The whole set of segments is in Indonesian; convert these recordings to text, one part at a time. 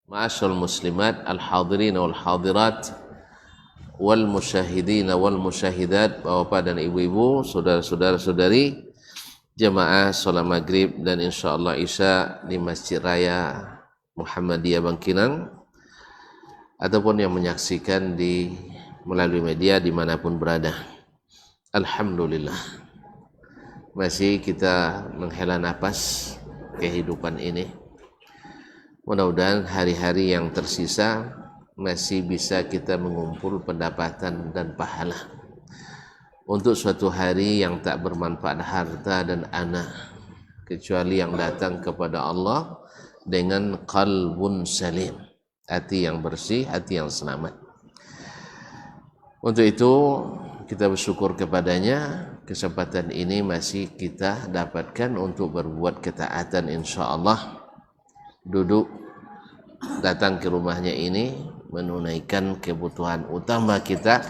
Ma'asyiral muslimat, al-hadirin wal hadirat, wal musyahidin wal musyahidat, bapak dan ibu-ibu, saudara-saudari, jemaah salat maghrib dan insyaallah isya di Masjid Raya Muhammadiyah Bangkinang, ataupun yang menyaksikan melalui media dimanapun berada. Alhamdulillah, masih kita menghela nafas kehidupan ini. Mudah-mudahan hari-hari yang tersisa masih bisa kita mengumpul pendapatan dan pahala untuk suatu hari yang tak bermanfaat harta dan anak, kecuali yang datang kepada Allah dengan qalbun salim, hati yang bersih, hati yang selamat. Untuk itu kita bersyukur kepadanya, kesempatan ini masih kita dapatkan untuk berbuat ketaatan, insyaallah. Duduk datang ke rumahnya ini menunaikan kebutuhan utama kita,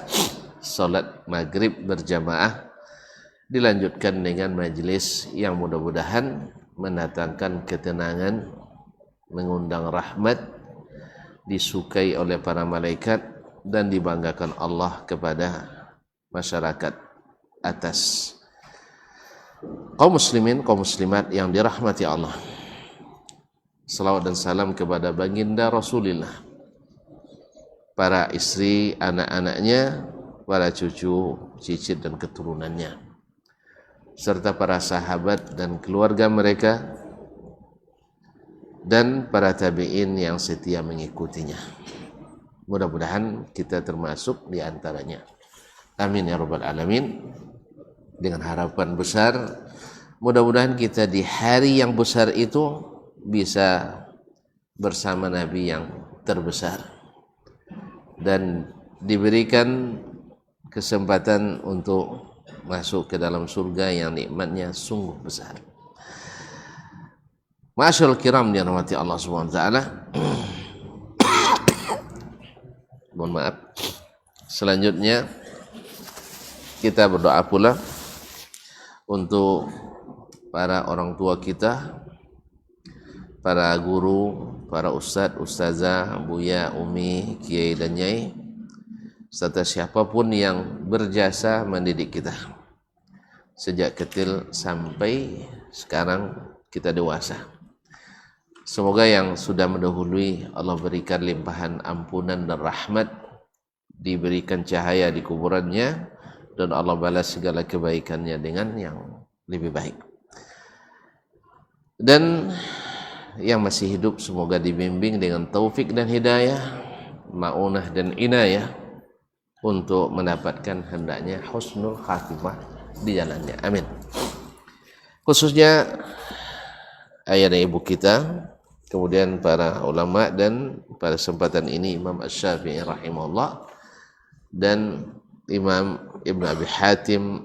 salat maghrib berjamaah, dilanjutkan dengan majelis yang mudah-mudahan mendatangkan ketenangan, mengundang rahmat, disukai oleh para malaikat, dan dibanggakan Allah kepada masyarakat atas. Kaum muslimin, kaum muslimat yang dirahmati Allah, salawat dan salam kepada baginda Rasulullah, para istri, anak-anaknya, para cucu, cicit dan keturunannya, serta para sahabat dan keluarga mereka, dan para tabi'in yang setia mengikutinya. Mudah-mudahan kita termasuk di antaranya. Amin ya rabbal alamin. Dengan harapan besar, mudah-mudahan kita di hari yang besar itu bisa bersama Nabi yang terbesar dan diberikan kesempatan untuk masuk ke dalam surga yang nikmatnya sungguh besar. Ma'asyiral kiram dirahmati Allah Subhanahu wa taala. Mohon maaf. Selanjutnya kita berdoa pula untuk para orang tua kita, para guru, para ustadz, ustazah, buya, umi, kiai dan nyai, serta siapapun yang berjasa mendidik kita sejak kecil sampai sekarang kita dewasa. Semoga yang sudah mendahului Allah berikan limpahan ampunan dan rahmat, diberikan cahaya di kuburannya, dan Allah balas segala kebaikannya dengan yang lebih baik. Dan yang masih hidup semoga dibimbing dengan taufik dan hidayah, ma'unah dan inayah untuk mendapatkan hendaknya husnul khatimah di jalannya. Amin. Khususnya ayah dan ibu kita, kemudian para ulama, dan pada kesempatan ini Imam Asy-Syafi'i rahimahullah dan Imam Ibnu Abi Hatim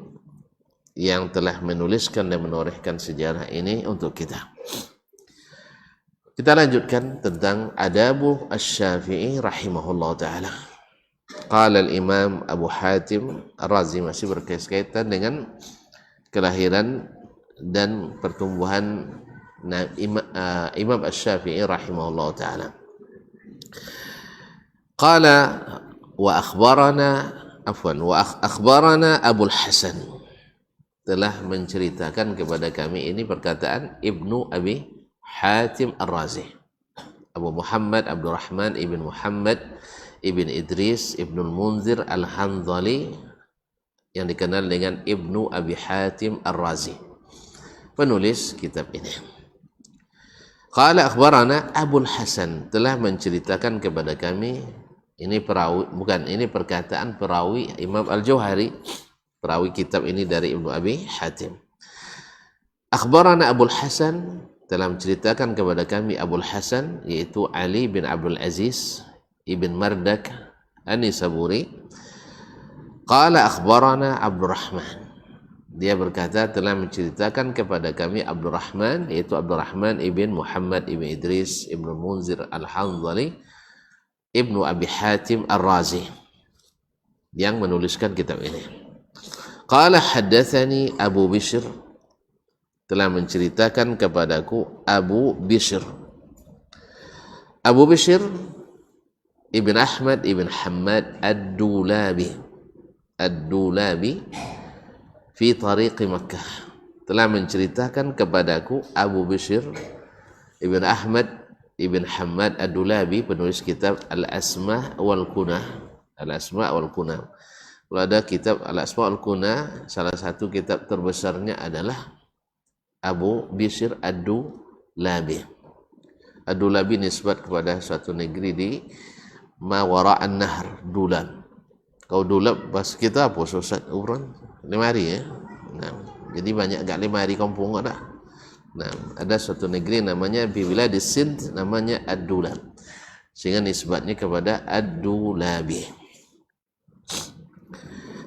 yang telah menuliskan dan menorehkan sejarah ini untuk kita. Kita lanjutkan tentang adabu Asy-Syafi'i rahimahullah ta'ala. Qala al-Imam Abu Hatim Ar-Razi, masih berkaitan dengan kelahiran dan pertumbuhan Imam Asy-Syafi'i rahimahullah ta'ala. Qala wa akhbarana Abul Hasan, telah menceritakan kepada kami, ini perkataan Ibnu Abi Hatim Ar-Razi, Abu Muhammad Abdurrahman ibn Muhammad ibn Idris ibn Munzir Al-Hanzali, yang dikenal dengan Ibnu Abi Hatim Ar-Razi, penulis kitab ini. Qala akhbarana Abul Hasan, telah menceritakan kepada kami, ini perawi, bukan, ini perkataan perawi Imam Al-Jauhari, perawi kitab ini dari Ibnu Abi Hatim. Akhbarana Abul Hasan, telah menceritakan kepada kami Abul Hasan, yaitu Ali bin Abdul Aziz ibn Mardak An-Nisaburi. Qala akhbarana Abdurrahman, dia berkata telah menceritakan kepada kami Abdurrahman, yaitu Abdurrahman ibn Muhammad ibn Idris ibn Munzir Al-Hanzali Ibnu Abi Hatim Ar-Razi, yang menuliskan kitab ini. Qala haddatsani Abu Bishr, telah menceritakan kepadaku Abu Bishr. Abu Bishr Ibn Ahmad Ibn Hammad Ad-Dulabi fi tariqi Makkah telah menceritakan kepadaku Abu Bishr Ibn Ahmad Ibn Hammad Ad-Dulabi, penulis kitab Al-Asma' wal Kunah. Al-Asma' wal Kunah. Kalau ada kitab Al-Asma' wal Kunah, salah satu kitab terbesarnya adalah Abu Bishr Ad-Dulabi. Ad-Dulabi nisbat kepada suatu negeri di Mawara'an Nahr, Dulan. Kau Dulab bahasa kita apa Ustaz Ubran? 5 hari ya. Nah, jadi banyak gak 5 hari kampung ada. Nah, ada suatu negeri namanya di wilayah Sind namanya Ad-Dulab. Sehingga nisbatnya kepada Ad-Dulabi.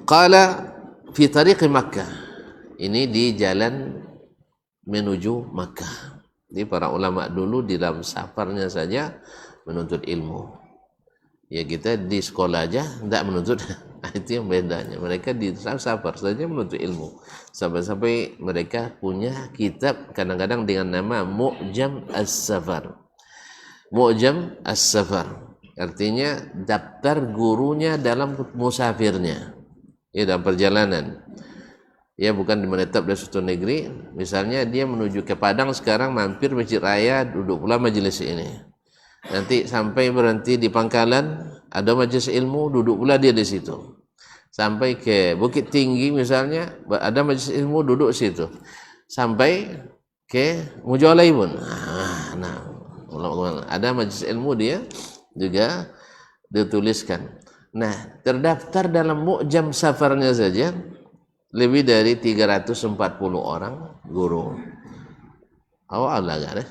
Qala fi tariqi Makkah. Ini di jalan menuju Makkah. Jadi para ulama dulu di dalam safarnya saja menuntut ilmu. Ya kita di sekolah aja tidak menuntut, itu yang bedanya. Mereka di safar saja menuntut ilmu. Sampai-sampai mereka punya kitab kadang-kadang dengan nama Mu'jam As-Safar. Mu'jam As-Safar artinya daftar gurunya dalam musafirnya, ya dalam perjalanan. Ya bukan menetap di suatu negeri. Misalnya dia menuju ke Padang sekarang, mampir Masjid Raya, duduk pula majelis ini. Nanti sampai berhenti di Pangkalan, ada majelis ilmu, duduk pula dia di situ. Sampai ke Bukit Tinggi misalnya, ada majelis ilmu, duduk situ. Sampai ke Mujawalaibun. Nah, ada majelis ilmu dia juga dituliskan. Nah, terdaftar dalam Mu'jam Safarnya saja lebih dari 340 orang guru. Awak Allah gak deh?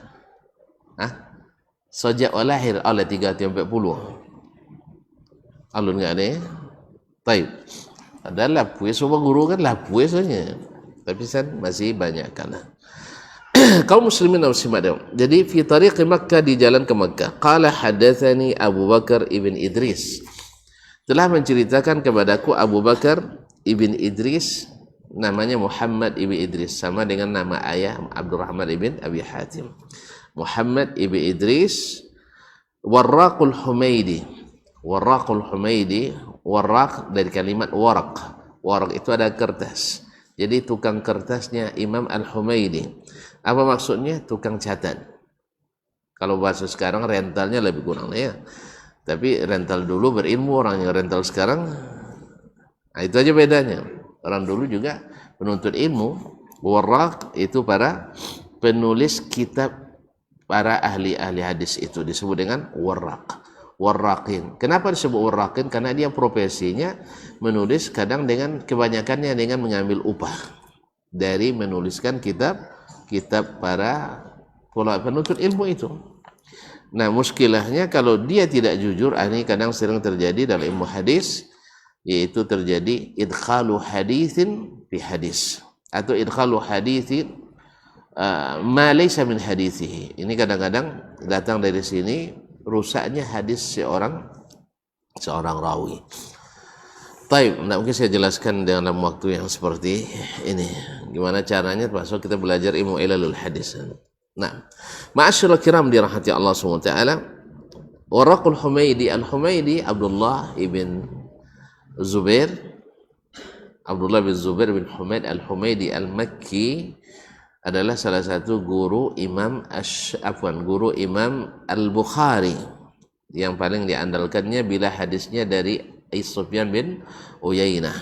Sejak lahir oleh 340. Alun enggak ada. Baik. Ada lapui, semua guru kan lapui saja. Tapi kan masih banyak kalah. Kaum muslimin dan muslimat. Jadi fi tariqi Makkah, di jalan ke Makkah. Qala hadatsani Abu Bakar ibn Idris. Telah menceritakan kepadaku Abu Bakar ibn Idris, namanya Muhammad ibn Idris, sama dengan nama ayah Abdurrahman ibn Abi Hatim. Muhammad ibn Idris, Warraqul Humaidi. Warraqul Humaidi, warraq dari kalimat waraq. Waraq itu ada kertas. Jadi tukang kertasnya Imam Al-Humaidi. Apa maksudnya? Tukang catat. Kalau bahasa sekarang rentalnya lebih kurang ya. Tapi rental dulu berilmu, orang yang rental sekarang, nah itu aja bedanya. Orang dulu juga penuntut ilmu. Warraq itu para penulis kitab, para ahli-ahli hadis itu disebut dengan warraq, warraqin. Kenapa disebut warraqin? Karena dia profesinya menulis, kadang dengan kebanyakannya dengan mengambil upah dari menuliskan kitab para penuntut ilmu itu. Nah, muskilahnya kalau dia tidak jujur, ini kadang sering terjadi dalam ilmu hadis, yaitu terjadi idkhalu haditsin fi hadis, atau idkhalu haditsin ma laysa min hadithihi. Ini kadang-kadang datang dari sini rusaknya hadis seorang rawi. Taib, nah mungkin saya jelaskan dalam waktu yang seperti ini gimana caranya termasuk kita belajar ilmu ilalul hadis. Nah, ma'asyiral kiram dirahmati Allah SWT. Warraqul Humaidi, Al-Humaidi Abdullah ibn Zubair, Abdullah bin Zubair bin Humaid Al-Humaidi Al-Makki, adalah salah satu guru Imam Al-Bukhari yang paling diandalkannya bila hadisnya dari Sufyan bin Uyainah.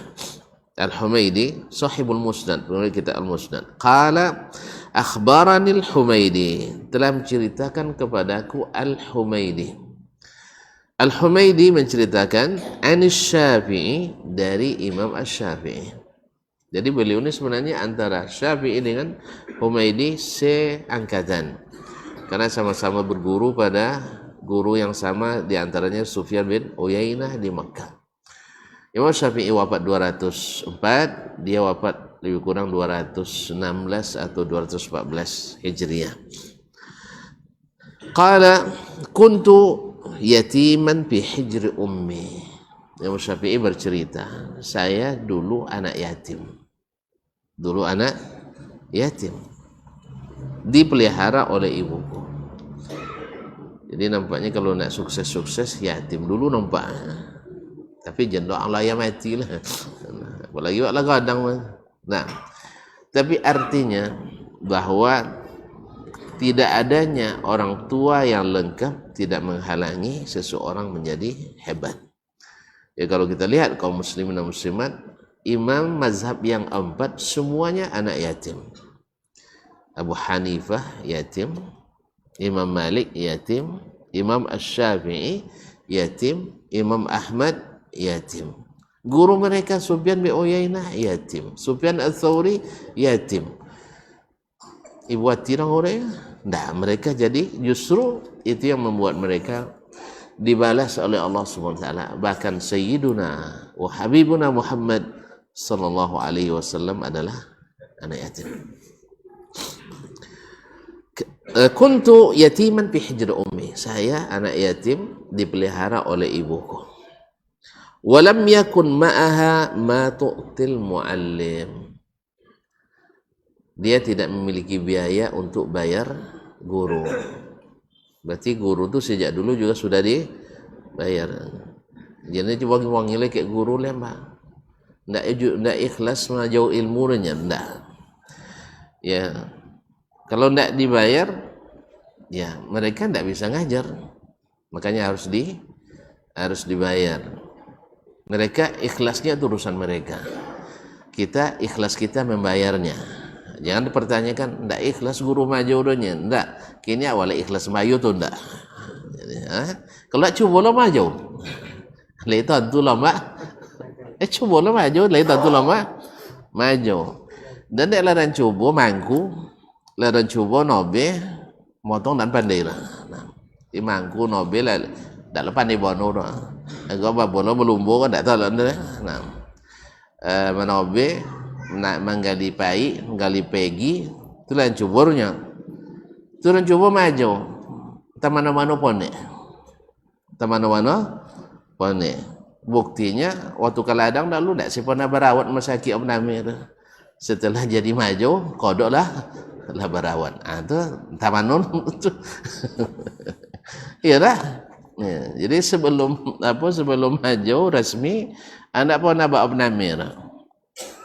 Al-Humaidi sahibul Musnad, penulis kitab Al-Musnad. Qala akhbarani Al-Humaidi, telah menceritakan kepadaku Al-Humaidi. Al-Humaidi menceritakan Anis Syafi'i, dari Imam Asy-Syafi'i. Jadi beliau ini sebenarnya antara Syafi'i dengan Humaidi seangkatan, karena sama-sama berguru pada guru yang sama, diantaranya Sufyan bin Uyainah di Makkah. Imam Syafi'i wafat 204, dia wafat lebih kurang 216 atau 214 Hijriah. Qala kuntu yatiman fi hijri ummi. Imam Syafi'i bercerita, saya dulu anak yatim. Dulu anak yatim, dipelihara oleh ibuku. Jadi nampaknya kalau nak sukses-sukses yatim dulu nampak. Tapi jendok Allah yang mati lah. Apalagi waklah kadang. Nah, tapi artinya bahwa tidak adanya orang tua yang lengkap tidak menghalangi seseorang menjadi hebat. Ya kalau kita lihat kaum muslimin dan muslimat, imam mazhab yang 4 semuanya anak yatim. Abu Hanifah yatim, Imam Malik yatim, Imam Asy-Syafi'i yatim, Imam Ahmad yatim. Guru mereka Sufyan bin Uyainah yatim, Sufyan Ats-Tsauri yatim. Ibu Atirah orang, nah mereka jadi justru itu yang membuat mereka dibalas oleh Allah Subhanahu wa taala. Bahkan Sayyiduna wa Habibuna Muhammad sallallahu alaihi wasallam adalah anak yatim. Kuntu yatiman fi hijri ummi. Saya anak yatim dipelihara oleh ibuku. Walam yakun ma'aha ma tu'til muallim. Dia tidak memiliki biaya untuk bayar guru. Berarti guru tu sejak dulu juga sudah dibayar. Jadi coba wangi kayak guru lembah. Ndak ikhlas mengajar ilmu nya, ndak. Ya. Kalau ndak dibayar, ya mereka ndak bisa ngajar. Makanya harus dibayar. Mereka ikhlasnya itu urusan mereka. Kita ikhlas kita membayarnya. Jangan dipertanyakan ndak ikhlas guru majodonya, ndak. Kini awalnya ikhlas mayu tu ndak. Kalau cuba lo maju. Leitan tu lama. Cuba lo maju, leitan tu lama. Maju. Dan dak laran cuba mangku, laran cuba nobe motong dan pandai lah. Nah, mangku nobe lah dak lepas ni bono dah. Agak apa bono melumbu kan dak tahu lah. Nah. Manobe nak menggali pai, menggali pegi, itulah yang cuburnya. Turun cuba maju. Tamana-mana pone. Tamana-mana pone. Buktinya waktu kaladang dulu tak si pernah berawat masaki Om Namir. Setelah jadi maju, kodoklah lah berawat. Tu tamanon tu. Iyalah. Ya, jadi sebelum maju resmi anak pun nak Om Namir.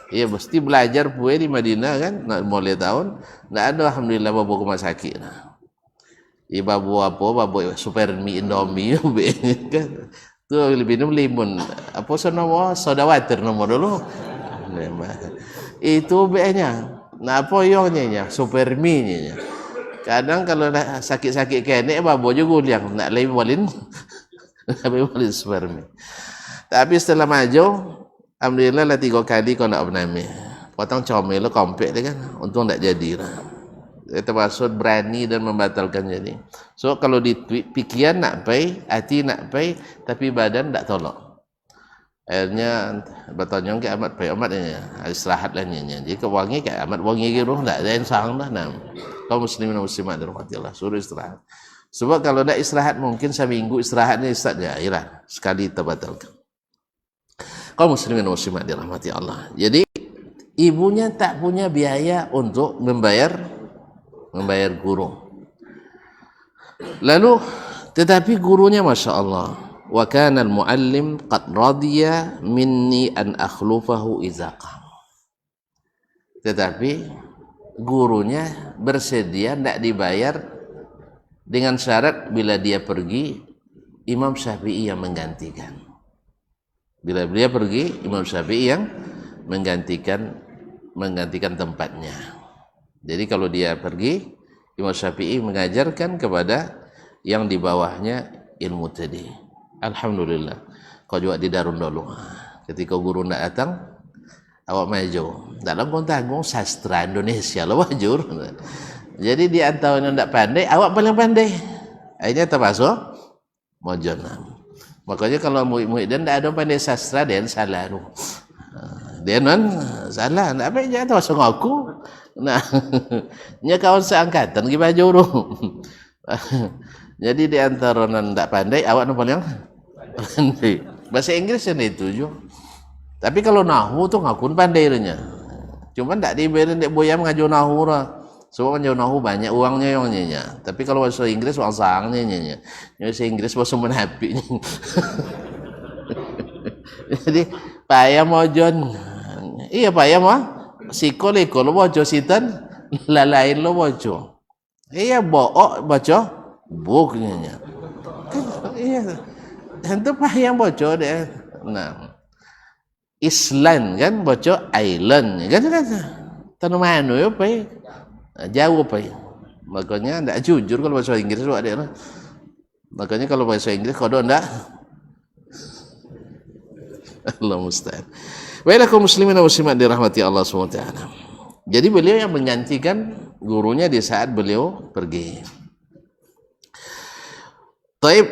Ya mesti belajar puai di Madinah kan, nak mulai tahun, nak ada alhamdulillah babu rumah sakit. Ya babu apa, babu super mie Indomie kan. Tu lebih minum limun. Apa nama soda water nomor dulu. Itu be-nya. Nah apa yongnya super mie-nya. Kadang kalau sakit-sakit kene babu juga guliang, nak lebih walin super mie. Tapi setelah maju alhamdulillah lah 3 kali kau nak bernami. Potong comel lo kompek dia kan. Untung tak jadi lah. Itu maksud berani dan membatalkan jadi. So kalau di pikiran nak pay, hati nak pay, tapi badan tak tolong. Akhirnya bertanya ke amat pay amat nya. Istirahat lah nya. Jadi kau wangi ke amat wangi ke roh tak ada insang dah nam. Kau muslimin dan muslimat dirahmati Allah, suruh istirahat. Sebab kalau tak istirahat mungkin seminggu istirahat ni ustaz ya, ialah sekali terbatalkan. Kaum muslimin dan muslimat dirahmati Allah. Jadi ibunya tak punya biaya untuk membayar guru. Lalu tetapi gurunya masya Allah. Wa kana al-muallim qad radiya minni an akhlufahu idza qam. Tetapi gurunya bersedia tidak dibayar dengan syarat bila dia pergi Imam Syafi'i yang menggantikan. Bila dia pergi, Imam Syafi'i yang menggantikan tempatnya. Jadi kalau dia pergi, Imam Syafi'i mengajarkan kepada yang di bawahnya ilmu tadi. Alhamdulillah. Kau juga di Darun dulu. Ketika guru nak datang, awak maju. Dalam kau tanggung sastra Indonesia lah wajur. Jadi di antara yang tak pandai, awak paling pandai. Akhirnya termasuk mojon. Makanya kalau murid-murid dan tak ada pandai sastra, dia salah tu. Dia salah. Tak apa je tahu sang aku. Nah, nya kawan seangkatan pergi baju tu. Jadi di antara nan tak pandai, awak nampak yang pandai. Bahasa Inggris yang itu je. Tapi kalau nahu tu ngakun pandai nya. Cuma tak diberin dek boya mengajar nahu lah. Sebab orang nahu banyak uangnya yang nyanyi. Tapi kalau bahasa Inggris orang sangnya nyanyi. Bahasa Inggris bahasa menapik. Jadi payah mojon. Iya payah mah. Siko leko lo bojo sitan lalain lo bojo. Iya book bojo buk nyanyi. Iya. Tentu payah bojo deh. Nah. Island kan bojo island kan tanah mana ya pai jauh pai makanya ndak jujur kalau bahasa Inggris lu ada makanya kalau bahasa Inggris kodo ndak Allah musta'an. Baiklah kaum muslimin dan muslimat dirahmati Allah SWT. Jadi beliau yang menggantikan gurunya di saat beliau pergi. Taib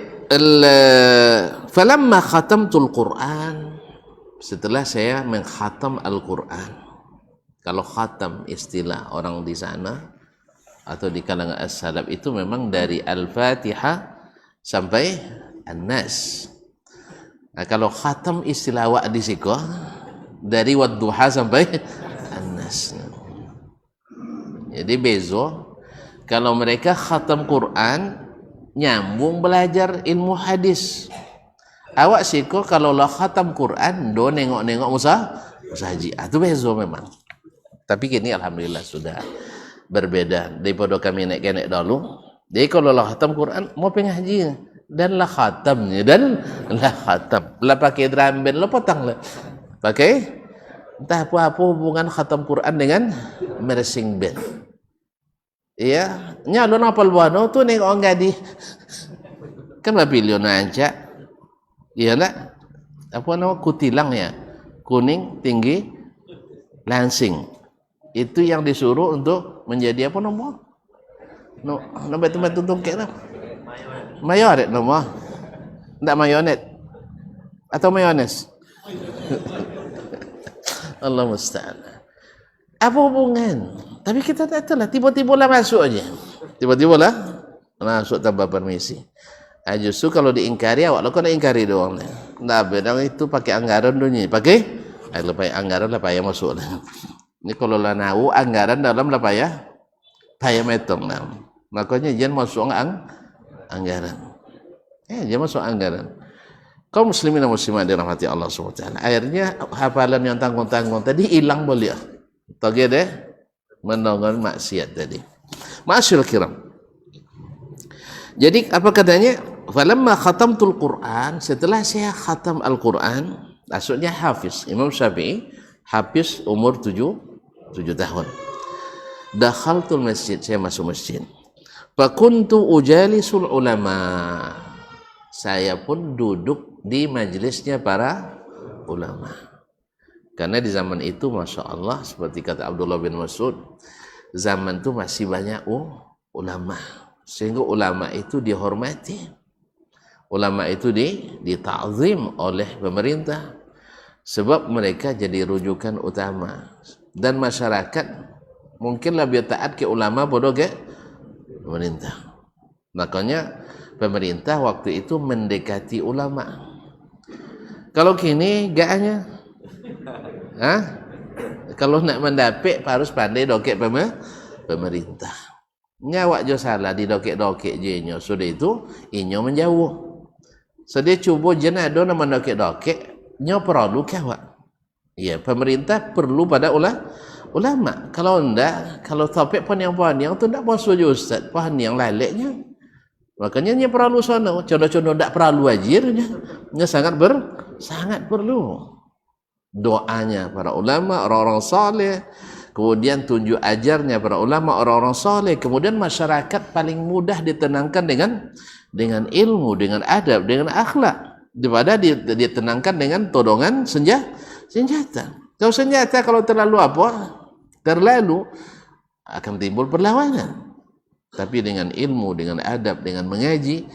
falamma khatamtul Quran, setelah saya mengkhatam Al-Quran. Kalau khatam istilah orang di sana atau di kalangan as-salaf itu memang dari Al-Fatihah sampai An-Nas. Nah, kalau khatam istilah wak di siko dari Wadduha sampai An-Nas. Jadi bezo kalau mereka khatam Quran nyambung belajar ilmu hadis. Awak siko kalau lah khatam Quran do nengok-nengok Musa haji. Itu bezo memang. Tapi kini alhamdulillah sudah berbeda daripada kami naik dulu. Jadi kalau lah khatam Quran mau pengaji dan lah khatamnya dan lah khatam. Lah pakai drum band lo potong lah. Pakai entah apa hubungan khatam Quran dengan mersing band. Iya, nyalon apal buano tu nengok orang gadi. Kan babilion aja. Iya lah. Apa nama kutilang ya? Kuning, tinggi, langsing. Itu yang disuruh untuk menjadi apa nama? Nama tempat tuntun kek lah. Mayonet nama. Enggak mayonet. Atau mayones. Allah musta'an. Apa hubungan? Tapi kita tak tahu lah. Tiba-tiba lah masuk aja. Tiba-tiba lah masuk tanpa permisi. Justru kalau diingkari awak lo kena ingkari doang. Nah bedang itu pakai anggaran dunia. Pakai? Lepas anggaran lah payah masuk lah. Ini kalau lah nahu anggaran dalam lah payah metong lah. Makanya jangan masuk anggaran. Jangan masuk anggaran. Kaum muslimin dan muslimat dirahmati Allah SWT. Akhirnya hafalan yang tanggung-tanggung tadi hilang boleh. Toge deh menongol maksiat tadi. Ma'asyil kiram. Jadi apa katanya? Falamma khatamtul Quran, setelah saya khatam Al-Quran, maksudnya hafiz. Imam Syafi'i hafiz umur 7 tahun. Dakhaltul masjid, saya masuk masjid. Fa kuntu ujalisul ulama. Saya pun duduk di majelisnya para ulama. Karena di zaman itu Masya Allah, seperti kata Abdullah bin Mas'ud, zaman itu masih banyak ulama. Sehingga ulama itu dihormati. Ulama itu dita'zim oleh pemerintah. Sebab mereka jadi rujukan utama. Dan masyarakat mungkin lebih taat ke ulama bodoh ke pemerintah. Makanya pemerintah waktu itu mendekati ulama. Kalau kini gaknya, kalau nak mendapik harus pandai dokek pemerintah. Nyawak jo salah di dokek-dokek je nyo. Sudah itu inyo menjauh. Sudah cuba jenado nama dokek-dokek nyo perlu ke awak. Ya, pemerintah perlu pada ulama. Kalau enggak, kalau topik paniang-paniang tu enggak masuk je ustaz. Paniang laleknya. Makanya nya perlu sono, contoh-contoh ndak perlu ajirnya. Nya sangat perlu. Doanya para ulama, orang-orang saleh, kemudian tunjuk ajarnya para ulama, orang-orang saleh, kemudian masyarakat paling mudah ditenangkan dengan ilmu, dengan adab, dengan akhlak daripada ditenangkan dengan todongan senjata. Kalau senjata kalau terlalu akan timbul perlawanan. Tapi dengan ilmu, dengan adab, dengan mengaji,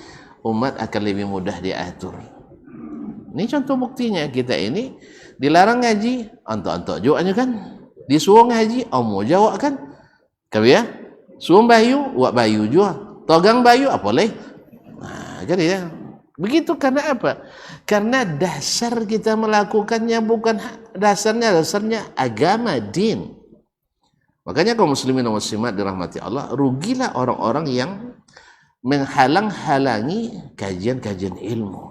umat akan lebih mudah diatur. Ini contoh buktinya. Kita ini dilarang ngaji, antok-antok juga kan. Disuruh ngaji, mau jawab kan. Kau ya, suruh bayu, wak bayu juga. Togang bayu, apa leh? Nah, jadi ya. Begitu karena apa? Karena dasar kita melakukannya bukan dasarnya agama, din. Makanya kaum muslimin dan muslimat dirahmati Allah, rugilah orang-orang yang menghalang-halangi kajian-kajian ilmu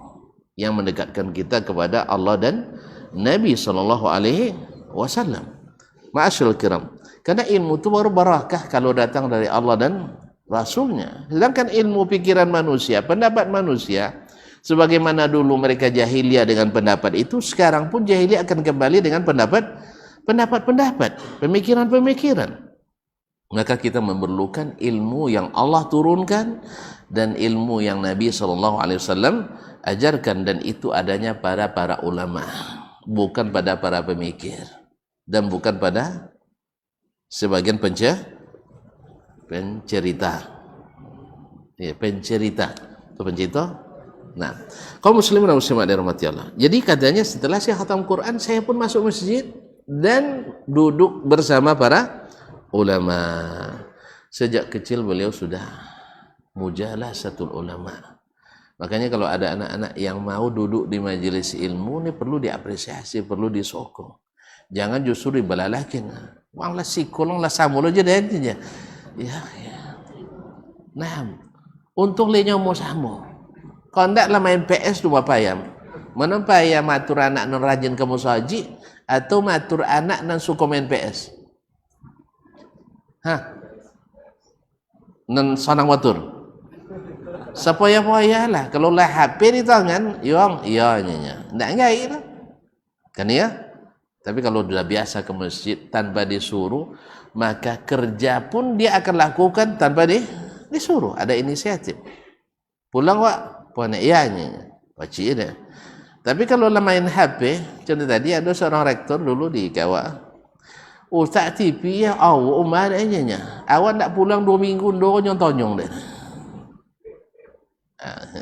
yang mendekatkan kita kepada Allah dan Nabi sallallahu alaihi wasallam. Ma'asyiral kiram, karena ilmu itu baru barakah kalau datang dari Allah dan Rasulnya. Sedangkan ilmu pikiran manusia, pendapat manusia, sebagaimana dulu mereka jahiliyah dengan pendapat itu, sekarang pun jahiliyah akan kembali dengan pendapat, pemikiran-pemikiran. Maka kita memerlukan ilmu yang Allah turunkan dan ilmu yang Nabi SAW ajarkan, dan itu adanya pada para ulama, bukan pada para pemikir dan bukan pada sebagian pencerita. Ya, pencerita atau pencerita. Nah, kaum muslimin dan muslimat dirahmati Allah. Jadi katanya setelah saya khatam Quran, saya pun masuk masjid dan duduk bersama para ulama. Sejak kecil beliau sudah mujalasatul ulama. Makanya kalau ada anak-anak yang mau duduk di majelis ilmu ini perlu diapresiasi, perlu disokong. Jangan justru dibalalakin. Wang lah sikolong lah samul aja deh aja. Ya. Nah, untung le nyomo samo. Kalau ndak lah main PS tu bapa ayam. Mana payah matur anak non rajin ke musaji atau matur anak non suka main PS? Hah? Non sonang matur. Sepaya-paya lah. Kalau lah HP di tangan, yong, iya nya. Ndak enggak lah. Kan ya? Tapi kalau sudah biasa ke masjid tanpa disuruh, maka kerja pun dia akan lakukan tanpa disuruh. Ada inisiatif. Pulang wak, puan ianya, wajib deh. Tapi kalau main HP, contoh tadi ada seorang rektor dulu di Kawa. Ustaz TV ya, umar nya. Awak nak pulang 2 minggu, nyong-tonyong deh.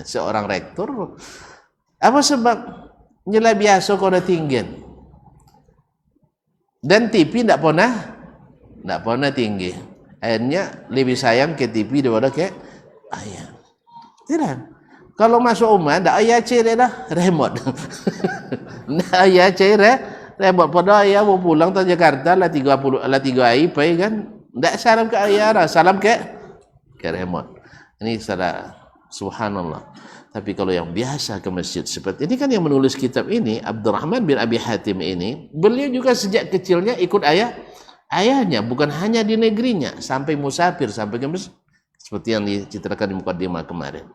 Seorang rektor, apa sebab? Nyela biasa kau dah tinggi. Dan TV tidak pernah tinggi. Akhirnya lebih sayang ke TV daripada ke ayam. Tidak. Kalau masuk rumah, tak ayah cari dah remote. Tak ayah cari remote. Pada ayah mau pulang ke Jakarta lah 3 hari pergi kan. Tak salam ke ayah lah, salam ke remote. Ini salah, subhanallah. Tapi kalau yang biasa ke masjid seperti ini kan, yang menulis kitab ini Abdurrahman bin Abi Hatim ini, beliau juga sejak kecilnya ikut ayahnya, bukan hanya di negerinya, sampai musafir, sampai ke masjid, seperti yang dicitrakan di Muqaddimah kemarin.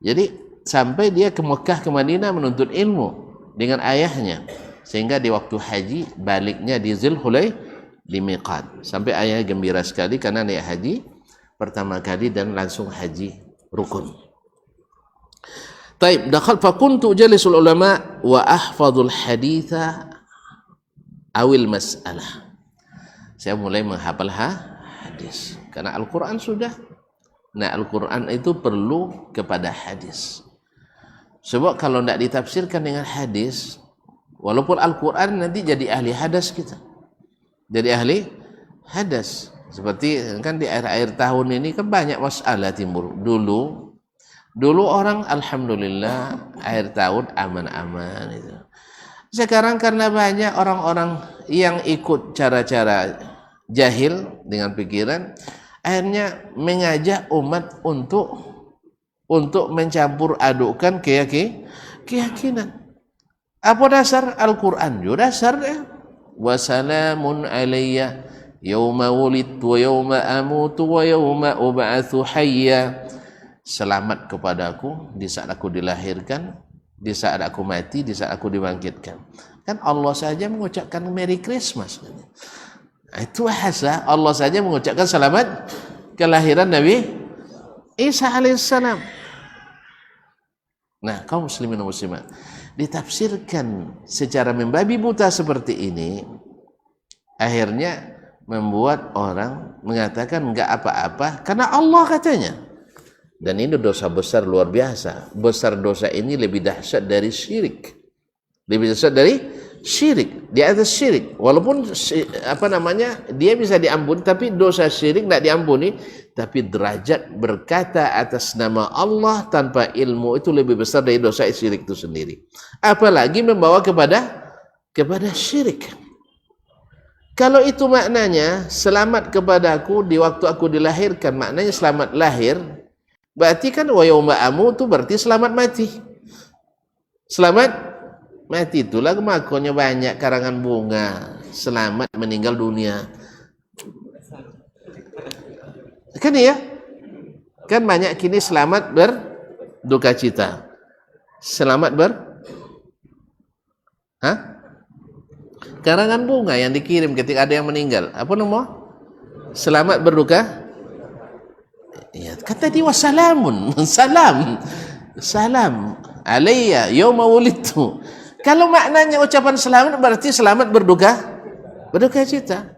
Jadi sampai dia ke Mekah, ke Madinah menuntut ilmu dengan ayahnya, sehingga di waktu haji baliknya di Zulhulaifa di miqat, sampai ayah gembira sekali karena naik haji pertama kali dan langsung haji rukun. Taib, dakhal fakuntu jalisul ulama wa ahfadul haditha awil mas'alah. Saya mulai menghafal hadis karena Al-Quran sudah. Nah, Al-Quran itu perlu kepada hadis. Sebab kalau tidak ditafsirkan dengan hadis, walaupun Al-Quran nanti jadi ahli hadas kita. Jadi ahli hadas. Seperti kan di akhir-akhir tahun ini kan banyak masalah timbul. Dulu orang alhamdulillah akhir tahun aman-aman itu. Sekarang karena banyak orang-orang yang ikut cara-cara jahil dengan pikiran, akhirnya mengajak umat untuk mencampur adukkan keyakinan. Apa dasar Al-Quran? Juga dasarnya wassalamun alayya yawma wulidtu wa yawma amutu wa yawma ub'atsu hayya. Selamat kepadaku di saat aku dilahirkan, di saat aku mati, di saat aku dibangkitkan. Kan Allah saja mengucapkan Merry Christmas. Itu bahasa Allah saja mengucapkan selamat kelahiran Nabi Isa alaihissalam. Nah, kaum muslimin dan muslimat, ditafsirkan secara membabi buta seperti ini, akhirnya membuat orang mengatakan enggak apa-apa karena Allah katanya. Dan ini dosa besar luar biasa. Besar dosa ini lebih dahsyat dari syirik. Lebih dahsyat dari syirik. Di atas syirik. Walaupun dia bisa diampuni, tapi dosa syirik tidak diampuni. Tapi derajat berkata atas nama Allah tanpa ilmu itu lebih besar dari dosa syirik itu sendiri. Apalagi membawa kepada syirik. Kalau itu maknanya selamat kepadaku di waktu aku dilahirkan, maknanya selamat lahir, berarti kan wa yauma amutu berarti selamat mati. Selamat mati, itulah makanya banyak karangan bunga selamat meninggal dunia. Kan ya? Kan banyak kini selamat berduka cita. Selamat karangan bunga yang dikirim ketika ada yang meninggal. Apa nama? Selamat berduka. Ya, kata dia wassalamun. Salam alayya yauma wulidtu. Kalau maknanya ucapan selamat berarti selamat berduka cita.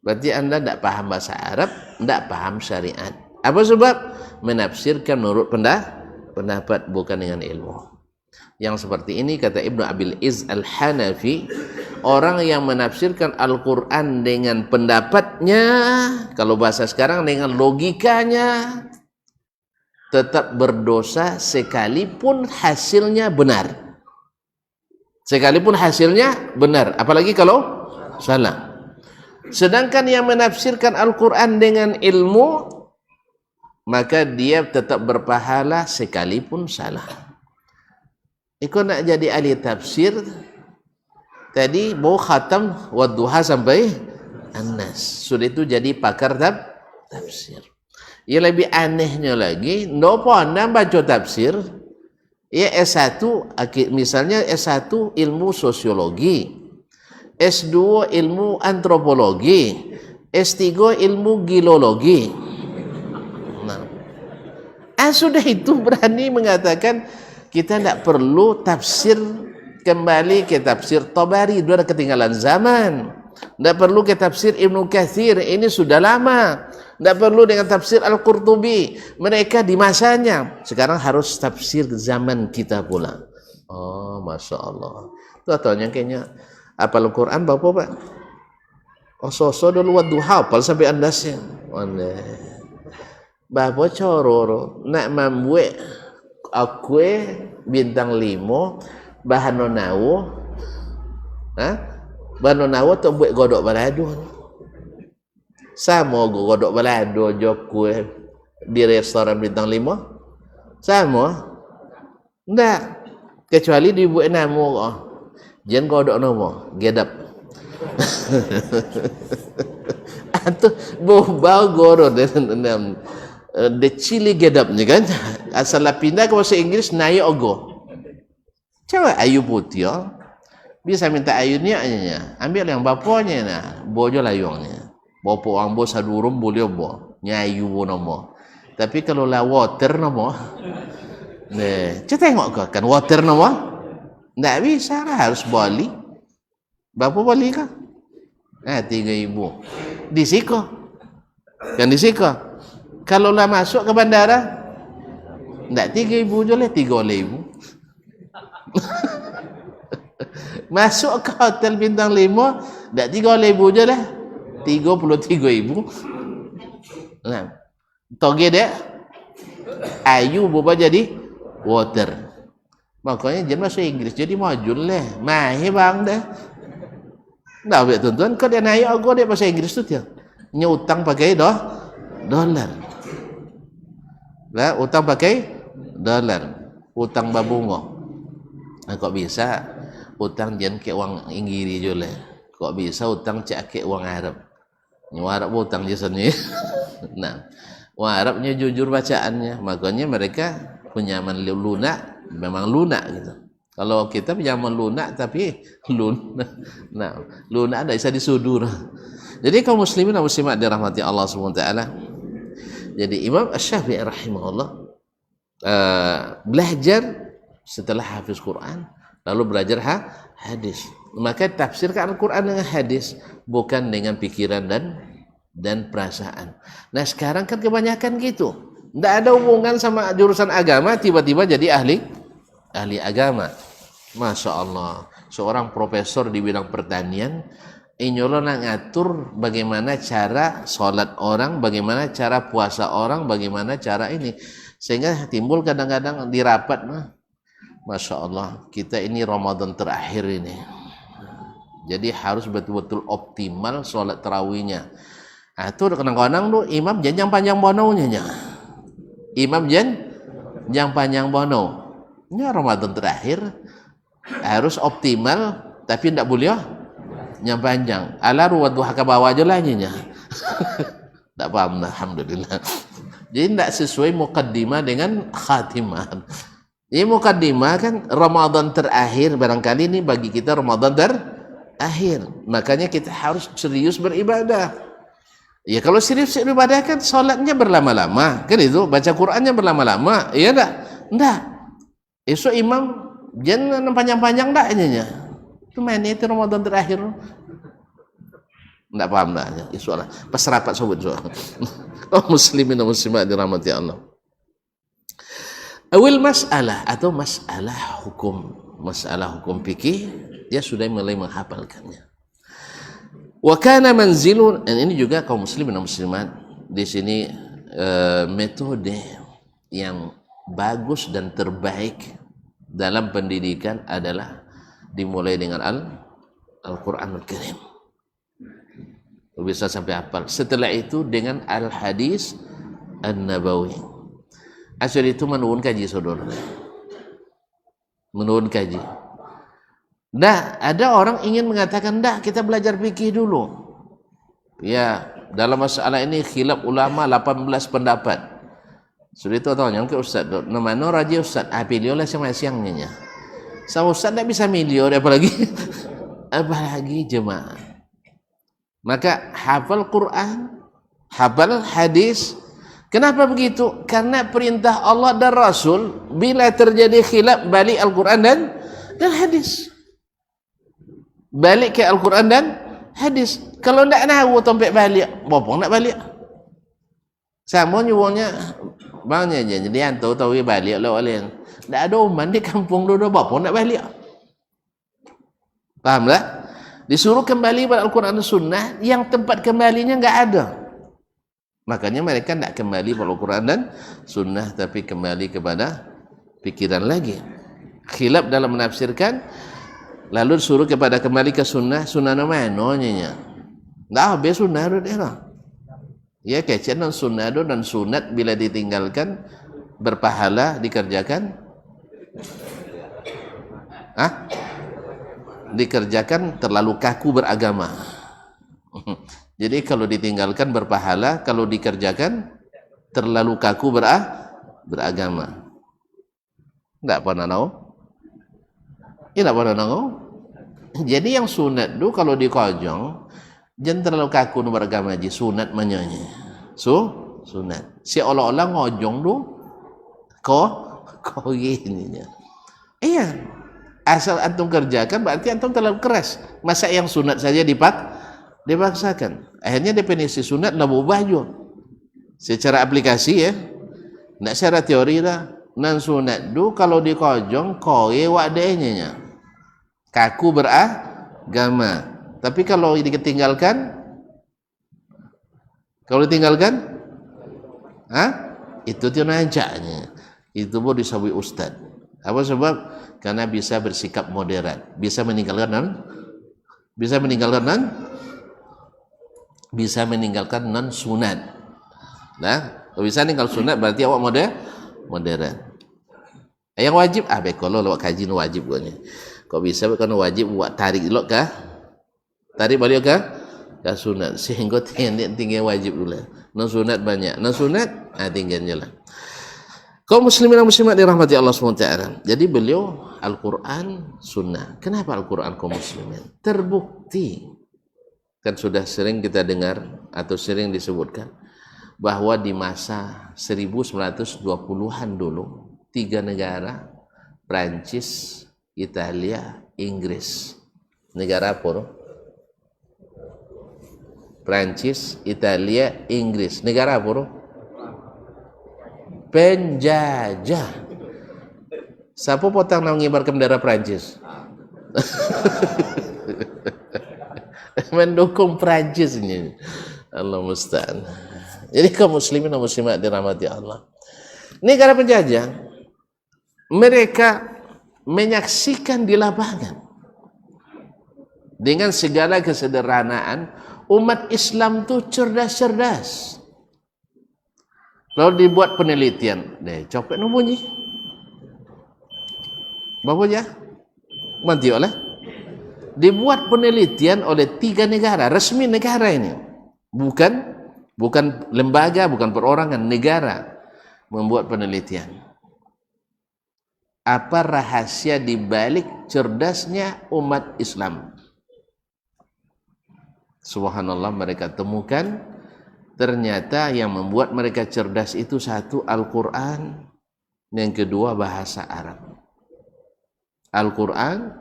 Berarti Anda tidak paham bahasa Arab, tidak paham syariat. Apa sebab? Menafsirkan menurut pendapat bukan dengan ilmu. Yang seperti ini kata Ibnu Abil Izz Al-Hanafi, orang yang menafsirkan Al-Quran dengan pendapatnya, kalau bahasa sekarang dengan logikanya, tetap berdosa sekalipun hasilnya benar. Sekalipun hasilnya benar, apalagi kalau salah. Sedangkan yang menafsirkan Al-Quran dengan ilmu, maka dia tetap berpahala sekalipun salah. Ikut nak jadi ahli tafsir, tadi mau khatam wadduha sampai An-Nas. Sudah itu jadi pakar tafsir. Ya lebih anehnya lagi, no pernah baca tafsir. Ya S1, misalnya S1 ilmu sosiologi, S2 ilmu antropologi, S3 ilmu geologi. Nah, sudah itu berani mengatakan kita tidak perlu tafsir kembali ke tafsir Tabari, sudah ketinggalan zaman. Tidak perlu ke tafsir Ibnu Katsir, ini sudah lama. Tidak perlu dengan tafsir Al-Qurtubi, mereka di masanya. Sekarang harus tafsir zaman kita pula. Oh, Masya Allah. Itu ataunya kayaknya apal Al-Quran Bapak Pak? Oh, sosok dulu wadduha hafal sampai andasnya. Bapak cororo nak membuat aku bintang 5 bahan nonawo, bahan nonawo tu buat godok balado. Sama godok balado jokue di restoran bintang 5. Sama? Enggak. Kecuali dibuat namo kok. Jangan godok namo, gedap. Atau bau goro dan the chili gedapnya kan, asal pindah ke bahasa Inggris naik ogo. Coba ayu putih, bisa minta ayunya, ambil yang bapaknya nah, bojo layungnya. Bapak orang bos sadurum boleh bo, nyayu bo nomo. Tapi kalau lah water nomo, coba tengok kan water nomo, nggak bisa lah, harus bali. Bapak bali kah? 3.000 di Siko, kan di Siko. Kalau lah masuk ke bandara, enggak 3.000 je lah, 3.000. Masuk ke hotel bintang 5, enggak 3.000 je lah, 33.000. Nah, toge dek, ayu berubah jadi water. Makanya jangan bahasa Inggris, jadi maju lah, mahir bang dah. Nggak boleh tuan-tuan, kau dia naik aku dia bahasa Inggris tu dia, nyutang pakai dolar. Lah, utang pakai dolar, utang babungo. Nah, kok bisa utang jangan ke uang Inggris je lah. Kok bisa utang cak ke uang Arab? Yang Arab utang je sana. Nah, uang Arabnya jujur bacaannya, makanya mereka pinjaman lunak, memang lunak gitu. Kalau kita pinjaman lunak tapi lunak, nah lunak ada bisa disudur. Jadi kaum muslimin dan muslimat dirahmati Allah Subhanahu wa taala. Jadi Imam Asy-Syafi'i rahimahullah belajar setelah hafiz Quran, lalu belajar hadis. Maka tafsirkan Al-Quran dengan hadis, bukan dengan pikiran dan perasaan. Nah sekarang kan kebanyakan gitu, tidak ada hubungan sama jurusan agama, tiba-tiba jadi ahli agama. Masya Allah, seorang profesor di bidang pertanian Inyolona ngatur bagaimana cara sholat orang, bagaimana cara puasa orang, bagaimana cara ini, sehingga timbul kadang-kadang di rapat, Masya Allah, kita ini Ramadan terakhir ini, Jadi harus betul-betul optimal sholat tarawihnya. Nah, itu kadang-kadang tuh imam janjang panjang bononya. Imam janjang panjang bono. Ini Ramadan terakhir harus optimal, tapi tidak boleh yang panjang. Ala ruwad duha ke bawah aja lah nya. Tak paham, alhamdulillah. Jadi tidak sesuai muqaddimah dengan khatimah. Ini mukaddimah kan Ramadan terakhir, barangkali ini bagi kita Ramadan terakhir. Makanya kita harus serius beribadah. Ya kalau serius beribadah kan sholatnya berlama-lama, kan itu baca Qurannya berlama-lama, iya enggak? Enggak. Esok imam jangan panjang-panjang enggak nya. Itu main itu Ramadan terakhir. Enggak paham enggak? Esok lah. Pas rapat sobat soal. Oh muslimin dan muslimat dirahmati Allah. Awil masalah atau masalah hukum fikih, dia sudah mulai menghafalkannya. Wa kana manzilun, dan ini juga kaum muslimin dan muslimat di sini metode yang bagus dan terbaik dalam pendidikan adalah dimulai dengan Al-Qur'anul Karim. Bisa sampai hafal. Setelah itu dengan Al-Hadis An-Nabawi. Asal itu menurun kaji saudara, menurun kaji. Dah ada orang ingin mengatakan dah kita belajar fikih dulu. Ya dalam masalah ini khilaf ulama 18 pendapat. Sudah itu tahu yang ke Ustaz. Nama raja Ustaz. Pilih oleh siang-siangnya. Sama Ustaz tak bisa milih apalagi apalagi jemaah. Maka hafal Quran, hafal hadis. Kenapa begitu? Karena perintah Allah dan Rasul bila terjadi khilaf balik Al-Quran dan hadis. Balik ke Al-Quran dan hadis. Kalau tidak tahu tompek balik, bopong nak balik. Sama nyuwanya bangnya je. Jadi antu tahu balik oleh. Tak ada uman di kampung dulu bopong nak balik. Faham tak? Disuruh kembali pada Al-Quran dan Sunnah yang tempat kembalinya enggak ada. Makanya mereka tidak kembali pada Al-Quran dan Sunnah, tapi kembali kepada pikiran lagi. Khilaf dalam menafsirkan, lalu suruh kepada kembali ke Sunnah. Sunnah namanya tidak habis Sunnah itu dia. Ya kecil dan Sunnah itu dan sunat bila ditinggalkan berpahala dikerjakan. Dikerjakan terlalu kaku beragama. Jadi kalau ditinggalkan berpahala, kalau dikerjakan terlalu kaku beragama. Tidak pernah tahu? Tidak pernah tahu? Jadi yang sunat tu kalau dikojong, jangan terlalu kaku beragama je. Sunat menyanyi. Sunat. Si olah-olah ngojong tu, kau gini. Iya. Asal antum kerjakan berarti antum terlalu keras. Masa yang sunat saja dipaksakan. Akhirnya definisi sunat nak berubah juga. Secara aplikasi ya. Nak secara teori dah. Nan sunat tu kalau dikojong kowe wadenya. Kaku beragama. Tapi kalau ditinggalkan itu dia najaknya. Itu pun disebut ustaz. Apa sebab? Karena bisa bersikap moderat. Bisa meninggalkan non sunat. Nah, kalau bisa tinggal sunat berarti awak moderat. Yang wajib kalau awak kaji no wajib gua ni. Kau bisa kalau wajib buat tarik elok kah? Tarik balik kah? Kah sunat. Sehingga tinggal wajib dulu. Non sunat banyak. Non sunat tinggalnya lah. Kaum muslimin dan muslimat dirahmati Allah SWT. Jadi beliau Al-Quran Sunnah. Kenapa Al-Quran kaum muslimin? Terbukti. Kan sudah sering kita dengar atau sering disebutkan bahwa di masa 1920-an dulu 3 negara, Prancis, Italia, Inggris. Negara apa? Prancis, Italia, Inggris. Negara apa? Penjajah. Siapa potang nak mengibarkan bendera Prancis? Mendukung Prancis ini. Allah musta'an. Jadi kaum muslimin dan muslimat dirahmati Allah. Negara penjajah, mereka menyaksikan di lapangan dengan segala kesederhanaan, umat Islam tuh cerdas-cerdas. Lalu dibuat penelitian, copet nu bunyi. Bapak ya? Manti oleh dibuat penelitian oleh 3 negara, resmi negara ini. Bukan lembaga, bukan perorangan, negara membuat penelitian. Apa rahasia di balik cerdasnya umat Islam? Subhanallah, mereka temukan ternyata yang membuat mereka cerdas itu satu Al-Quran, yang kedua bahasa Arab. Al-Quran,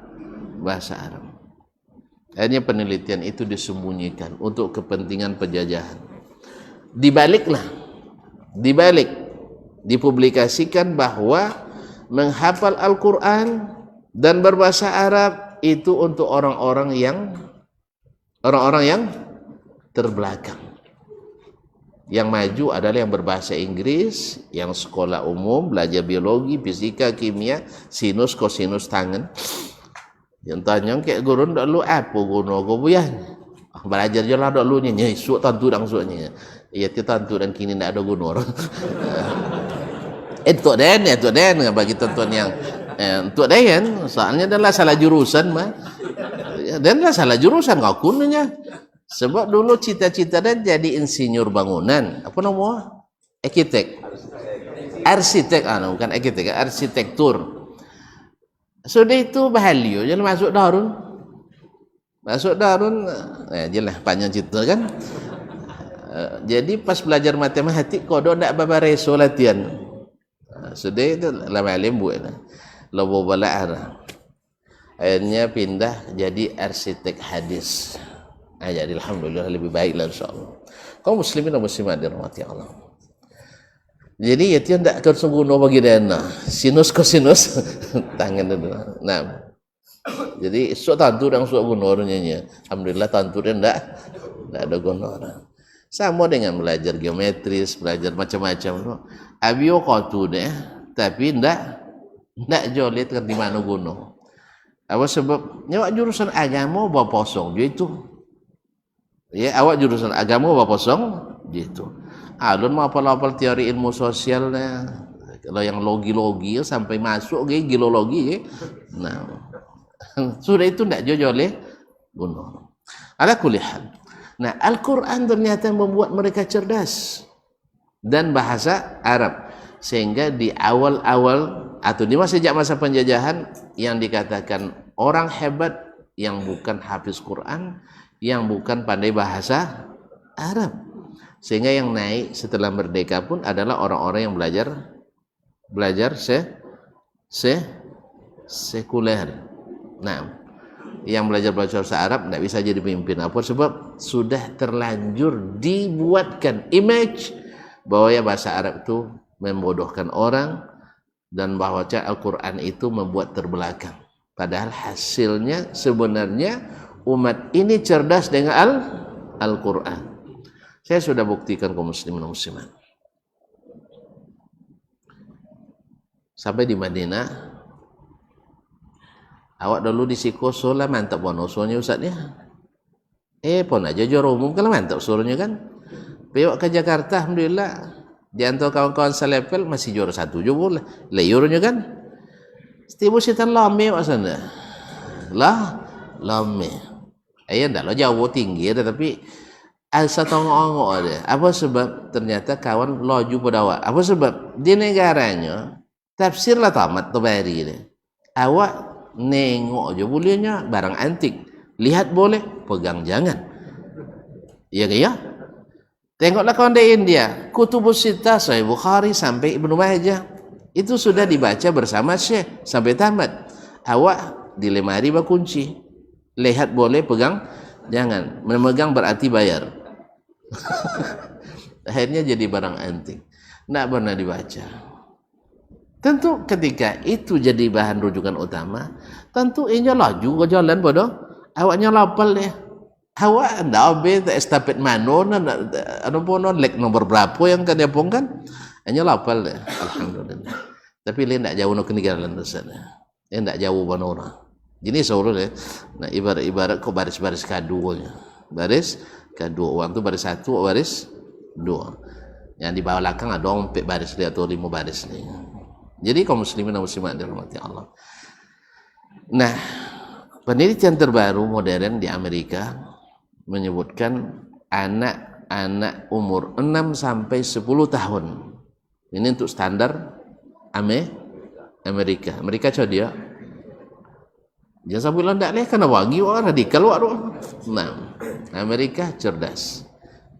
bahasa Arab. Akhirnya penelitian itu disembunyikan untuk kepentingan penjajahan. Dibalik, dipublikasikan bahwa menghafal Al-Quran dan berbahasa Arab itu untuk orang-orang yang terbelakang. Yang maju adalah yang berbahasa Inggris, yang sekolah umum, belajar biologi, fisika, kimia, sinus, kosinus, tangan. Yang tanya kayak guru ndak lu apa guna gobuyan. Belajar je lah dak lu nya suak tantu dang suaknya. Ya ti tantu dan kini ndak ada guna. Itu den bagi tonton yang untuk den soalnya adalah salah jurusan mah. Dan lah salah jurusan ngakunya. Sebab dulu cita-cita dan jadi insinyur bangunan. Apa nama? Arsitek, bukan arsitek, arsitektur. Sudah itu bahalio, jadi masuk darun. Jelas panjang cerita kan. Jadi pas belajar matematik, kodok ndak babareso latihan. Sudah itu lama alim buat. Lobo balaar. Akhirnya pindah jadi arsitek hadis. Jadi alhamdulillah lebih baik lah insyaallah. Kaum muslimin dan muslimat dirahmati Allah. Jadi ya tidak akan sungguh no bagi dana. Sinus kosinus tangan itu. Nah. Jadi sok tantu dan sok gunornya. Alhamdulillah tantu dia tidak ada gunor. Sama dengan belajar geometris, belajar macam-macam. Abio kotu deh, tapi tidak jolit kan di mana gunung. Apa sebab nyawa jurusan agama bawa posong dia itu. Ya, awak jurusan agama bawa posong gitu. Alun mau apal-apal teori ilmu sosialnya. Kalau yang logi-logi sampai masuk ke gilologi ya. Nah, sudah itu tidak jojoleh gunung. Ala kulli hal. Nah, Al-Quran ternyata membuat mereka cerdas dan bahasa Arab, sehingga di awal-awal atau di sejak masa penjajahan yang dikatakan orang hebat yang bukan hafiz Quran, yang bukan pandai bahasa Arab, sehingga yang naik setelah merdeka pun adalah orang-orang yang belajar sekuler. Nah, yang belajar bahasa Arab tidak bisa jadi pemimpin. Apa sebab sudah terlanjur dibuatkan image bahwa ya bahasa Arab itu membodohkan orang dan bahwa Al-Quran itu membuat terbelakang. Padahal hasilnya sebenarnya umat ini cerdas dengan Al-Quran. Saya sudah buktikan kaum muslimin dan muslimat. Sampai di Madinah, awak dulu di Sikoso lah mantap bonosonya ustaznya. Pon aja juara umum kan mantap suruhnya kan. Pewak ke Jakarta, alhamdulillah. Di antara kawan-kawan selepel masih juara 1 juga boleh. Layurnya kan. Setiap sitan lame wak sana. Lame. Ndak lo jauh tinggi tapi asa tongok-ongok ada. Apa sebab? Ternyata kawan loju pada awak. Apa sebab? Di negaranya tafsir lah tamat tobari deh. Awak nengok aja bolehnya barang antik. Lihat boleh, pegang jangan. Iya ke ya? Tengoklah kawan di India, Kutubus Sittah Sahih Bukhari sampai Ibnu Majah. Itu sudah dibaca bersama Syekh sampai tamat. Awak di lemari berkunci. Lihat boleh, pegang jangan. Memegang berarti bayar. Akhirnya jadi barang antik. Tidak pernah dibaca. Tentu ketika itu jadi bahan rujukan utama, tentu ini laju ke jalan bodoh. Awaknya lapal deh. Awak ndak obe estafet manon ada pun lek nomor berapa yang kan diapong kan? Hanya lapal deh. Alhamdulillah. Tapi dia ndak jauh nak ketinggalan sana. Dia ndak jauh banora. Jadi seluruh ya. Nah, ibarat kok baris-baris kadunya. Baris kedua orang tu baris satu, baris dua. Yang di bawah belakang ada 4 baris dia atau 5 baris ni. Jadi kaum muslimin dan muslimat dirahmati Allah. Nah, penelitian terbaru modern di Amerika menyebutkan anak-anak umur 6 sampai 10 tahun. Ini untuk standar Amerika. Amerika coba dia. Jangan sampai bilang tak leh kena bagi orang radikal orang. Nah, Amerika cerdas.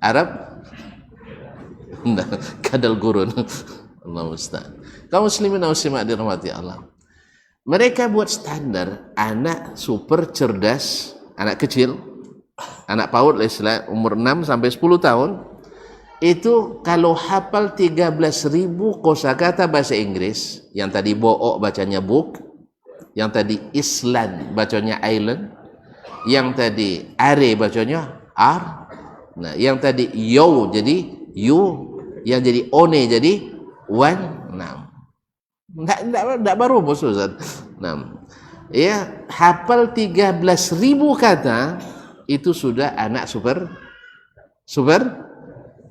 Arab nah, kadal gurun. Allah musta'an. Kaum muslimin dan muslimat dirahmati Allah. Mereka buat standar anak super cerdas, anak kecil, anak PAUD umur 6 sampai 10 tahun, itu kalau hafal 13.000 kosakata bahasa Inggris, yang tadi book bacanya book, yang tadi Island bacanya island, yang tadi are bacanya ar, nah yang tadi yo jadi you, yang jadi one jadi one. Nah, tak baru bos Ustaz. Nah, ya hafal 13.000 kata itu sudah anak super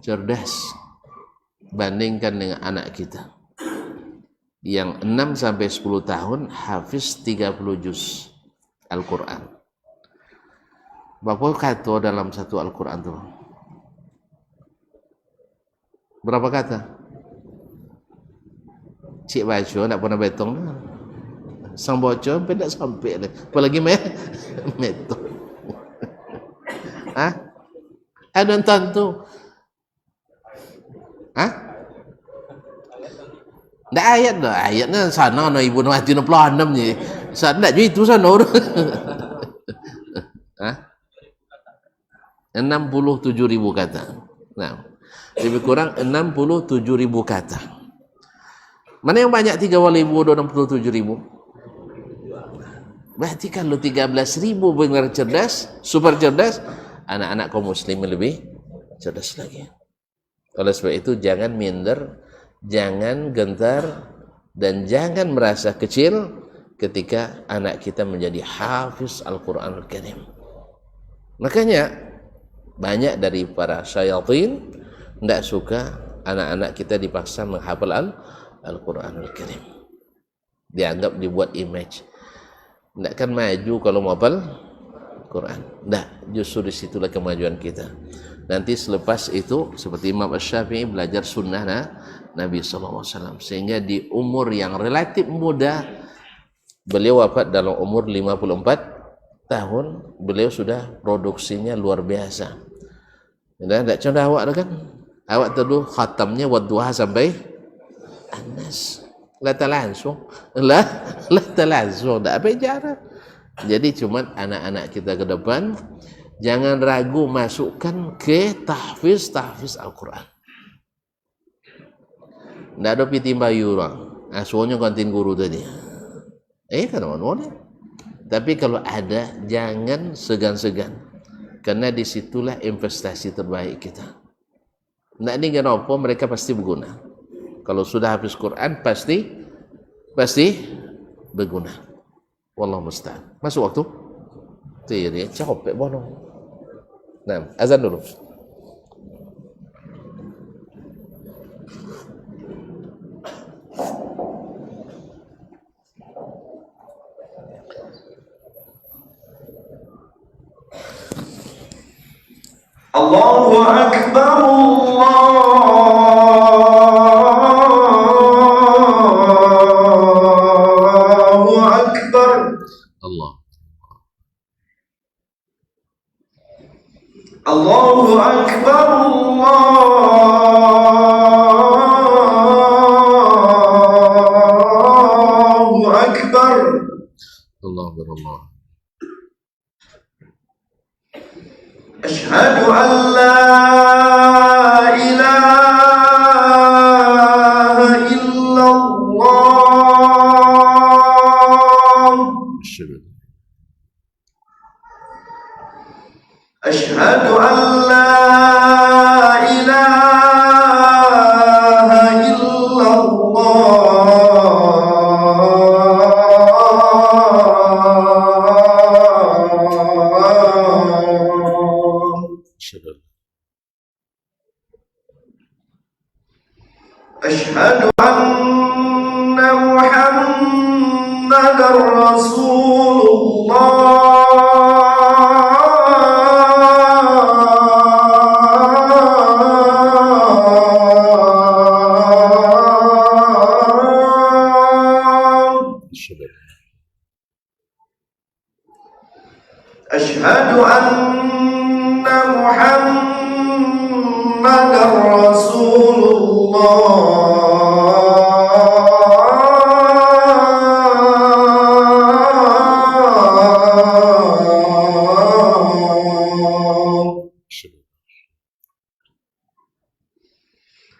cerdas. Bandingkan dengan anak kita yang 6 sampai 10 tahun hafiz 30 juz Al-Quran. Berapa kata dalam satu Al-Quran tu? Berapa kata? Cik baca tak pernah betong. Sang baca sampai tak sampai dah. Apalagi metong. Ha? Ada nonton tu? Ha? Tak ayat dah. Ayatnya sana no ibu mati 66 je. Sana tak je itu sana. Ha? 67.000 kata. Nah, lebih kurang 67.000 kata. Mana yang banyak 3.000 atau 67.000? Berarti kalau 13.000 benar cerdas, super cerdas, anak-anak kaum muslimin lebih cerdas lagi. Oleh sebab itu jangan minder, jangan gentar, dan jangan merasa kecil ketika anak kita menjadi hafiz Al-Quranul Karim. Makanya banyak dari para syaitan tidak suka anak-anak kita dipaksa menghafal Al-Quranul Karim. Dianggap dibuat image. Tidak akan maju kalau mau hafal Quran. Tidak, justru disitulah kemajuan kita. Nanti selepas itu seperti Imam Asy-Syafi'i belajar sunnah Nabi SAW, sehingga di umur yang relatif muda, beliau wafat dalam umur 54 tahun, beliau sudah produksinya luar biasa. Dan tak contoh awak kan? Awak dulu khatamnya wadduha sampai Anas. La talansung. La talansung. Tak apa jarak. Jadi cuma anak-anak kita ke depan jangan ragu masukkan ke tahfiz Al-Quran. Tak ada piti bayu orang. Asuhnya kantin guru tadi. Kan mana? Tapi kalau ada, jangan segan-segan. Karena disitulah investasi terbaik kita. Nak ni kenapa mereka pasti berguna. Kalau sudah habis Quran pasti berguna. Wallahu musta'an. Masuk waktu? Tiri capek bono. Nah, azan dulu. Allahu Akbar, Allahu Akbar. Allah. Allahu Akbar, Allahu Akbar. Allahu Akbar. Asyhadu an la ilaha illallah. Asyhadu an la ilaha illallah. رسول الله أشهد أن محمدا رسول الله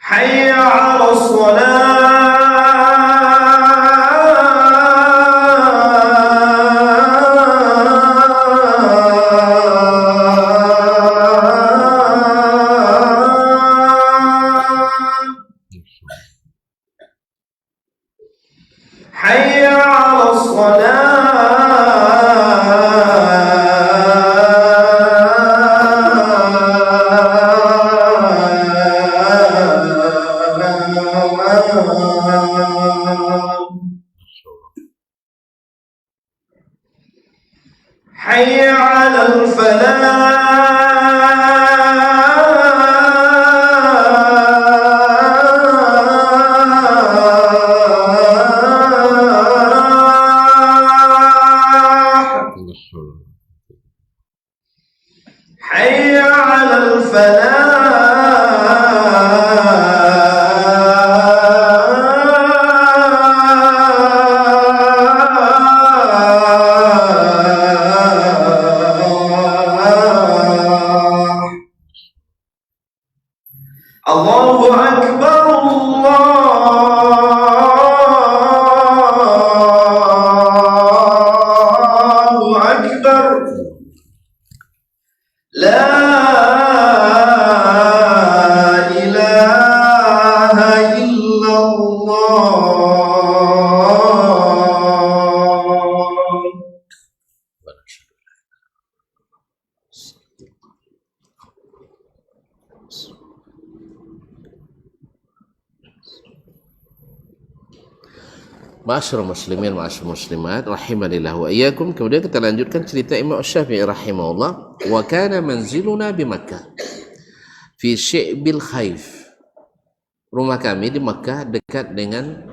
حي على الصلاة حي على الصلاة حي على الفلاح حي على الفلاح الله أكبر الله أكبر لا إله إلا الله Ma'asyiral muslimin, ma'asyiral muslimat, rahimanillah wa iyyakum. Kemudian kita lanjutkan cerita Imam Syafi'i rahimahullah. Wa kana manziluna bi Makkah fi Syi'bil Khaif. Rumah kami di Makkah dekat dengan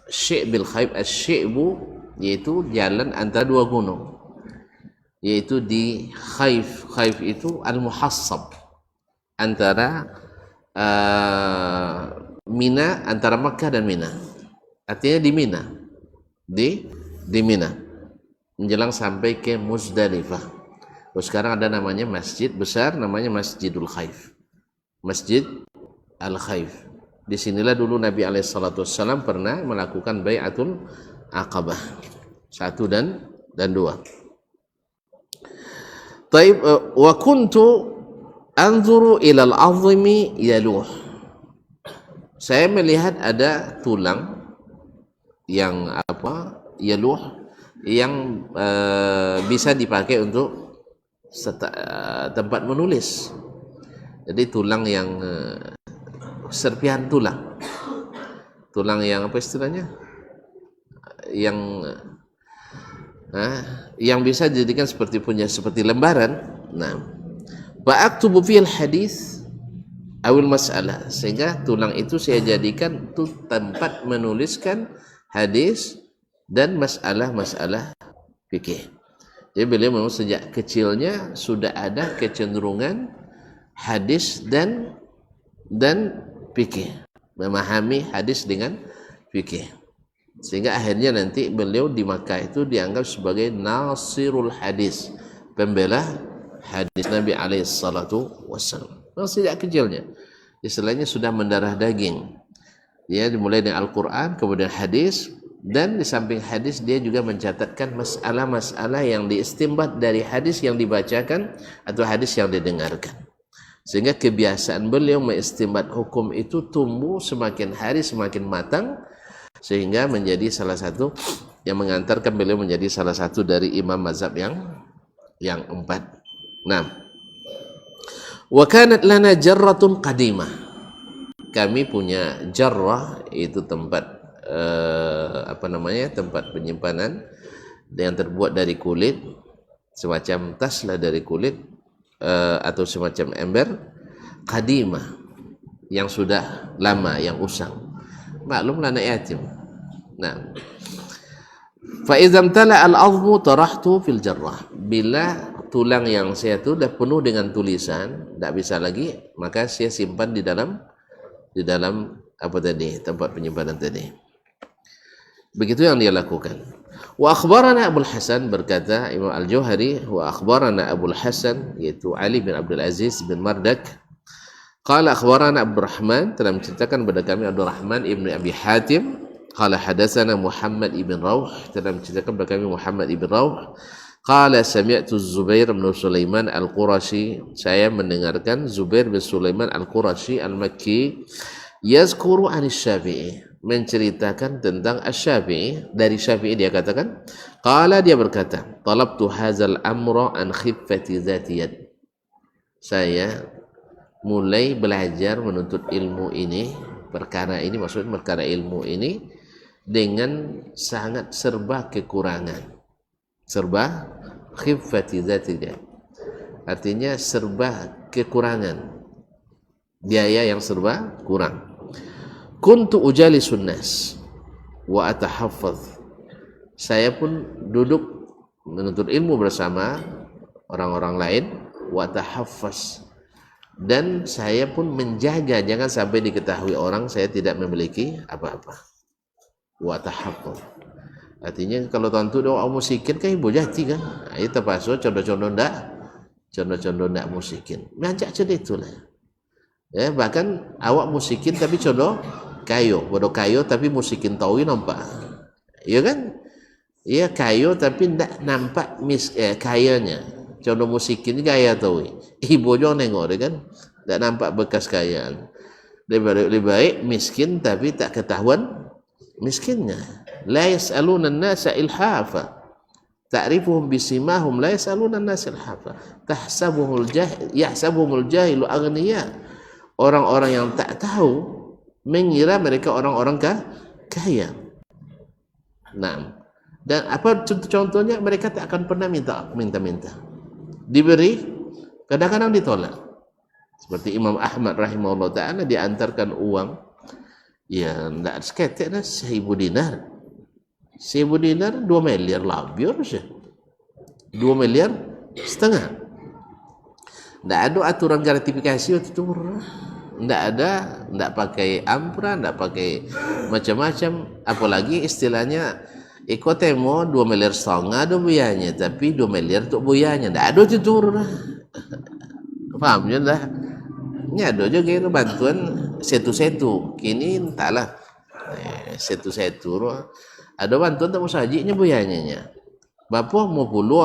Syi'bil Khaif. Asy-Syi'bu yaitu jalan antara dua gunung, yaitu di Khaif. Khaif itu al-muhassab antara Mina, antara Makkah dan Mina. Artinya di Mina, di Mina menjelang sampai ke Muzdalifah. Terus sekarang ada namanya masjid besar, namanya Masjidul Khaif, Masjid Al-Khaif. Disinilah dulu Nabi SAW pernah melakukan Bai'atul Aqabah 1 dan 2. Taib wa kuntu anzuru ilal azmi yaluh. Saya melihat ada tulang yang yaluh, yang bisa dipakai untuk tempat menulis. Jadi tulang yang serpihan tulang yang apa istilahnya, yang bisa dijadikan seperti lembaran. Nah, ba'aktubu fil hadis awil mas'alah, sehingga tulang itu saya jadikan itu tempat menuliskan hadis dan masalah-masalah fikih. Jadi beliau memang sejak kecilnya sudah ada kecenderungan hadis dan fikih, memahami hadis dengan fikih, sehingga akhirnya nanti beliau di Makkah itu dianggap sebagai nasirul hadis, pembela hadis Nabi alaihissalatu wassalam. Sejak kecilnya istilahnya sudah mendarah daging. Dia dimulai dengan Al-Quran, kemudian hadis, dan di samping hadis dia juga mencatatkan masalah-masalah yang diistimbat dari hadis yang dibacakan atau hadis yang didengarkan. Sehingga kebiasaan beliau mengistimbat hukum itu tumbuh semakin hari semakin matang, sehingga menjadi salah satu yang mengantarkan beliau menjadi salah satu dari imam mazhab yang 4. Nah, wa kanat lana jarratun qadimah. Kami punya jarrah, itu tempat tempat penyimpanan yang terbuat dari kulit, semacam tas lah dari kulit, atau semacam ember qadimah yang sudah lama, yang usang. Maklumlah anak yatim. Nah, fa idzam tala al-'azmu tarahtu fil jarrah. Bila tulang yang saya tu dah penuh dengan tulisan, tak bisa lagi, maka saya simpan di dalam apa tadi, tempat penyimpanan tadi. Begitu yang dia lakukan. Wa akhbarana Abul Hasan, berkata Imam Al-Jauhari, wa akhbarana Abul Hasan, yaitu Ali bin Abdul Aziz bin Mardak, qala akhbarana Abdurrahman, telah menceritakan kepada kami Abdurrahman ibn Abi Hatim, qala hadatsana Muhammad ibn Rauh, telah menceritakan kepada kami Muhammad ibn Rauh, qala sami'tu Zubair bin Sulaiman Al-Qurashi, saya mendengarkan Zubair bin Sulaiman Al-Qurashi Al-Makki, yazkuru Anis-Syafi'i, menceritakan tentang Asy-Syafi'i. Dari Syafi'i dia katakan, qala, dia berkata, talabtu hadzal amra an khiffati dzatiyad, saya mulai belajar menuntut ilmu ini, perkara ini, maksudnya perkara ilmu ini dengan sangat serba kekurangan. Serba khiffati dzatiyad, artinya serba kekurangan, biaya yang serba kurang. Kuntu ujalisun nas wa atahaffaz, saya pun duduk menuntut ilmu bersama orang-orang lain, wa atahaffaz, dan saya pun menjaga jangan sampai diketahui orang saya tidak memiliki apa-apa. Wa atahaffaz, artinya kalau tentu doa musikin kan ibu jati kan, itu terpaksa condo-condo ndak musikin, ngajak cerita itulah. Ya, bahkan awak musikin tapi condo bodoh kayo tapi musikin tahu nampak, ya kan? Ya kayo tapi ndak nampak kayanya, condo musikin gaya tahu, ibu jangan nengok deh kan, ndak nampak bekas kayaan. Lebih baik miskin tapi tak ketahuan miskinnya. La yas'aluna an-nasa ilhafa, ta'rifuhum bisimahum, la yas'aluna an-nasa ilhafa, yahsabuhumul jahilu aghniya, orang-orang yang tak tahu mengira mereka orang-orang kaya. Nah, dan apa contohnya, mereka tak akan pernah minta-minta. Diberi, kadang-kadang ditolak. Seperti Imam Ahmad rahimahullah ta'ala, diantarkan uang, ya tidak seketik dah, 1.000 dinar. 1.000 dinar 2 miliar lebih harusnya. 2 miliar setengah. Tidak ada aturan gratifikasi waktu itu. Tidak ada, tidak pakai ampra, tidak pakai macam-macam. Apalagi istilahnya, ikut temo 2 miliar setengah ada buyanya, tapi 2 miliar untuk buyanya. Tidak ada itu. Fahamnya dah. Ini ada juga itu bantuan setu-setu. Kini entahlah. Setu-setu. Ada bantuan tak mau sajinya buyanya. Bapak mau puluh,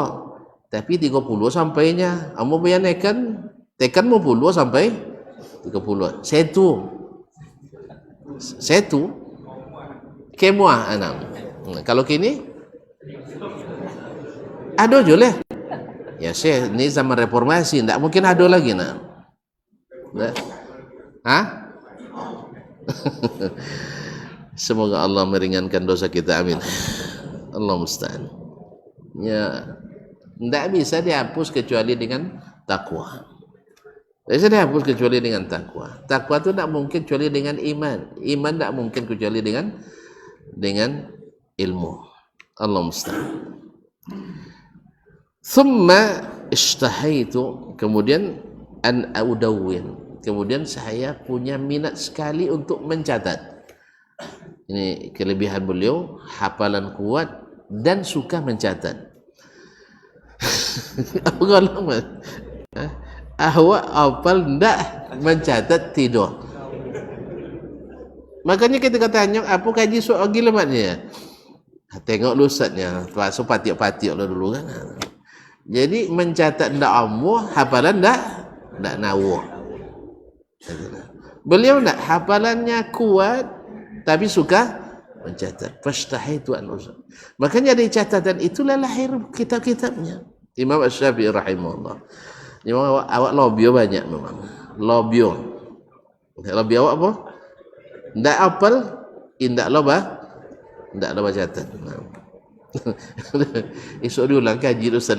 tapi 30 sampainya. Mau bayar tekan mau puluh sampai 30. Setu kemuah anak. Kalau kini ada je lah. Ya saya ini zaman reformasi, tidak mungkin ada lagi nak. Semoga Allah meringankan dosa kita, amin. Allah musta'an. Ya, tidak bisa dihapus kecuali dengan takwa. Tidak bisa dihapus kecuali dengan takwa. Takwa itu tidak mungkin kecuali dengan iman. Iman tidak mungkin kecuali dengan ilmu. Allah musta'an. Thumma ishtahaitu, kemudian an audawin, kemudian saya punya minat sekali untuk mencatat. Ini kelebihan beliau, hafalan kuat dan suka mencatat. Apa kalau awak hafal ndak mencatat tidur. Makanya kita tanya apa kaji soal gila maknanya. Tengok lu ustaznya, pasal patiak-patiak lah dulu kan. Jadi mencatat ndak amuh, hafalan ndak nawuh. Beliau ndak hafalannya kuat tapi suka mencatat. Fashtahaitu an usul. Makanya dari catatan itulah lahir kitab-kitabnya. Imam Asy-Syafi'i rahimahullah. Memang awak lobio banyak memang. Lobio awak apa? Ndak apal, indak loba Tak ada bacaan. Esok diulang kaji tu Ustaz.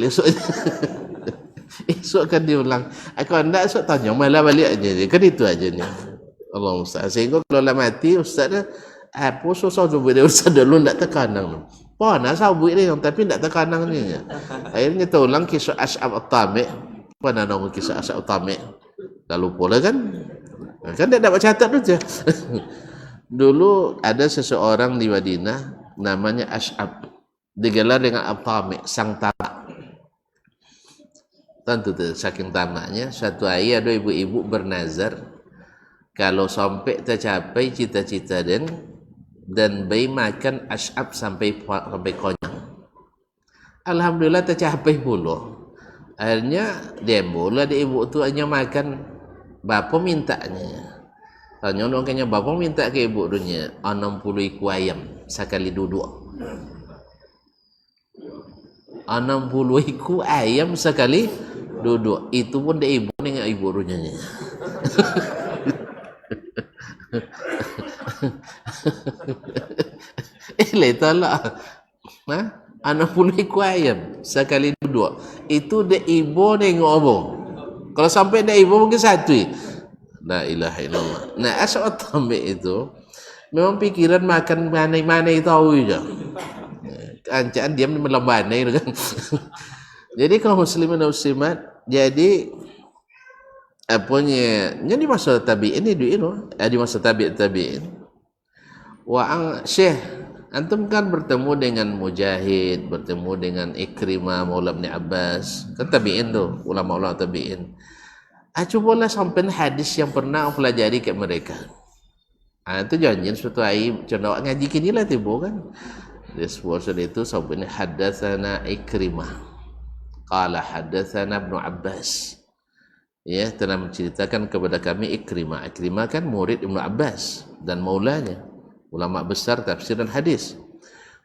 Esok kan diulang. Kalau tak esok tanya malah balik aja dia. Kan itu aja ni. Allah Ustaz. Sehingga kalau lah mati Ustaz dah apa susah tu dia Ustaz dulu tak terkanang. Pana sabuk dia tapi tak terkanang ni. Akhirnya terulang kisah Ash'ab At-Tami'. Mana nama kisah Ash'ab At-Tami'? Dah lupa lah kan. Kan dia dapat catat tu je. Dulu ada seseorang di Madinah namanya Ash'ab, digelar dengan At-Tami', sang tamak. Tentu tu saking tamaknya, suatu hari ada ibu-ibu bernazar kalau sampai tercapai cita-cita dan bayi makan Ash'ab sampai konyang. Alhamdulillah tercapai pula. Akhirnya dia mula di ibu tu hanya makan bapa mintanya. Tanya orang kanya bapa minta ke ibu dunia 60 ekor ayam sekali duduk. 60 ekor ayam sekali duduk. Itu pun dia ibu dengan ibu dunia. Letahlah. 60 ekor ayam sekali duduk. Itu dia ibu dengan apa? Kalau sampai dia ibu mungkin satu. La ilaha illallah. Nah, Ash'ab At-Tami' itu memang pikiran makan mana-mana tahu je. Ancaan diam melambane kan. Jadi kalau muslimin dan muslimat, jadi apanya di masa tabi'in ini di masa tabi'in. Syekh antum kan bertemu dengan Mujahid, bertemu dengan Ikrimah, Maula bin Abbas, kan tabi'in tu, ulama-ulama tabi'in. Cubalah sampai hadis yang pernah pelajari ke mereka. Itu janjian suatu hari contoh ngaji kini lah tiba kan. Dia sebut itu sampai hadatsana Ikrimah. Qala hadatsana Ibnu Abbas. Ya, telah menceritakan kepada kami Ikrimah. Ikrimah kan murid Ibnu Abbas dan maulanya, ulama besar tafsir dan hadis.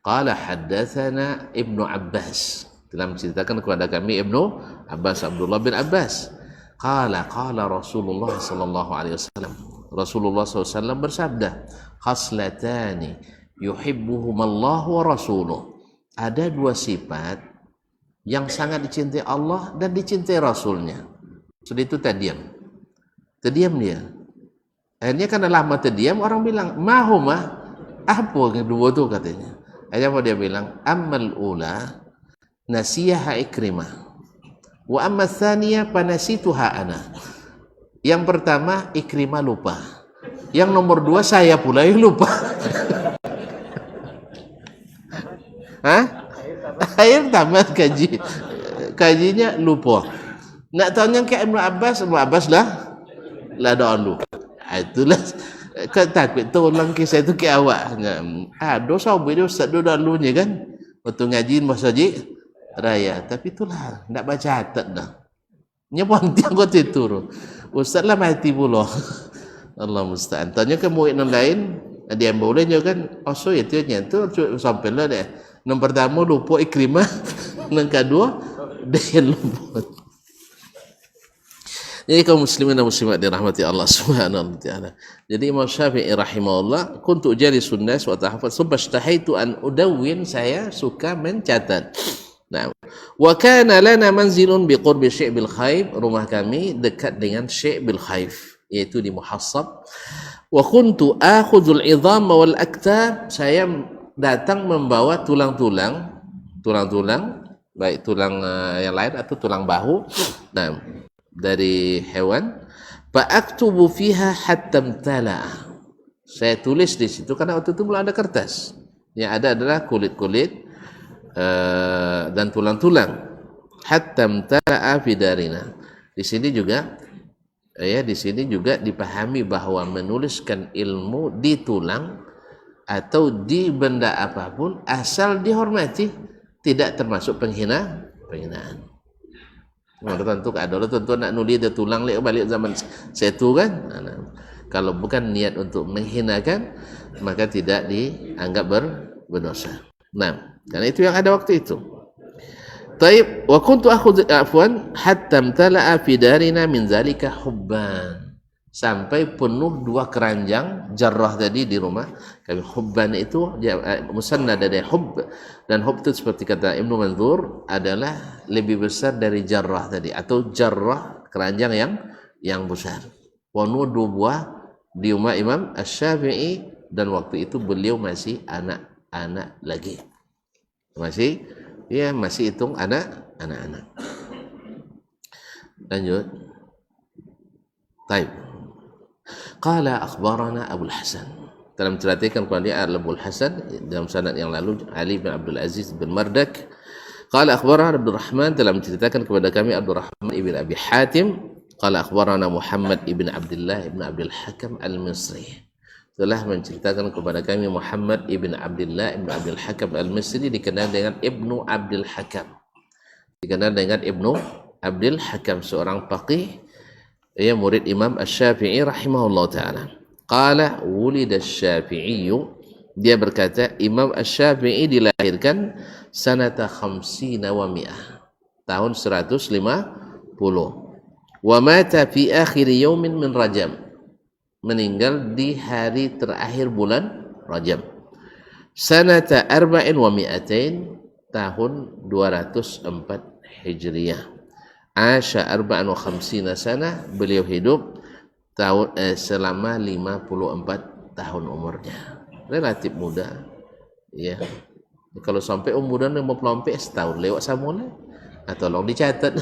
Qala hadatsana Ibnu Abbas. Telah menceritakan kepada kami Ibnu Abbas, Abdullah bin Abbas. Qala Rasulullah sallallahu alaihi wasallam. Rasulullah SAW bersabda, khaslatani yuhibbuhumallahu wa rasuluh. Ada dua sifat yang sangat dicintai Allah dan dicintai Rasulnya. Sudah itu terdiam dia. Akhirnya karena lama terdiam, orang bilang, mahuma, apa kedua tu katanya. Akhirnya apa dia bilang, ammal ula nasiyaha Ikrimah. Wa amma tsaniyah panasituha ana. Yang pertama Ikrimah lupa. Yang nomor dua saya pula yang lupa. Akhir tamat kajinya lupa. Nak tanya ke Ibnu Abbas lah dahulu. Itulah takut tolong kisah itu ke awak. Dosa dia ustaz dahulunya kan. Waktu ngajiin masjid raya, tapi itulah tak baca catat dah. Nyapon tiang kau tidur. Ustaz lah mati pula. Allah musta'an. Tanya ke murid yang lain, dia boleh juga kan. So itu tu sampai lah deh. Yang pertama lupa Ikrimah, yang kedua dia lupa. Jadi kaum muslimin dan muslimat dirahmati Allah Subhanahu wa taala. Jadi Imam Syafi'i rahimahullah, kuntu jalisun nas wa tahfaz, summa ishtahaitu an udawwin, saya suka mencatat. Nah, wa kana lana manzilun biqurbi Syekh bil Khaif, rumah kami dekat dengan Syekh bil Khaif, yaitu di Muhassab. Wa kuntu akhudul idham wal aktab, saya datang membawa tulang-tulang, baik tulang yang lain atau tulang bahu, nah, dari hewan. Fa aktubu fiha hatta imtala, saya tulis di situ karena waktu itu belum ada kertas. Yang ada adalah kulit-kulit dan tulang-tulang. Hatta mtala'a fi darina. Di sini juga dipahami bahwa menuliskan ilmu di tulang atau di benda apapun asal dihormati tidak termasuk penghinaan. Tentu nak nulis dia tulang balik zaman setu kan. Kalau bukan niat untuk menghinakan, maka tidak dianggap berdosa. Nah, karena itu yang ada waktu itu. Taib, wa kuntu akhudh afwan hatta imtala'a fi darina min zalika hubban. sampai penuh 2 keranjang jarrah tadi di rumah kami. Hubban itu musannad dari hub, dan hub itu seperti kata Ibnu Manzur adalah lebih besar dari jarrah tadi, atau jarrah keranjang yang besar. Penuh 2 buah di rumah Imam Asy-Syafi'i, dan waktu itu beliau masih anak-anak lagi, masih hitung anak-anak. Lanjut. Taib. Qala akhbarana Abu Hasan. Dalam ceritakan kepada dia Abu Hasan dalam sanad yang lalu Ali bin Abdul Aziz bin Mardak. Qala akhbarana Abdul Rahman, dalam ceritakan kepada kami Abdul Rahman ibn Abi Hatim. Qala akhbarana Muhammad ibn Abdullah ibn Abdul Hakam al-Misri. Telah menceritakan kepada kami Muhammad ibn Abdullah ibn Abdul Hakam al-Misri, dikenal dengan Ibnu Abdul Hakam. Dikenal dengan Ibnu Abdul Hakam, seorang faqih, ia murid Imam Asy-Syafi'i rahimahullah ta'ala. Qala wulida Asy-Syafi'i, dia berkata Imam Asy-Syafi'i dilahirkan sanata 50 wa 100, tahun 150, wa mata fi akhir yaumin min Rajab, meninggal di hari terakhir bulan Rajab, sanata 4 wa 200, tahun 204 Hijriyah. Asya 54 sana, beliau hidup selama 54 tahun umurnya, relatif muda ya. Kalau sampai umur 54 setahun lewat samula, tolong dicatat.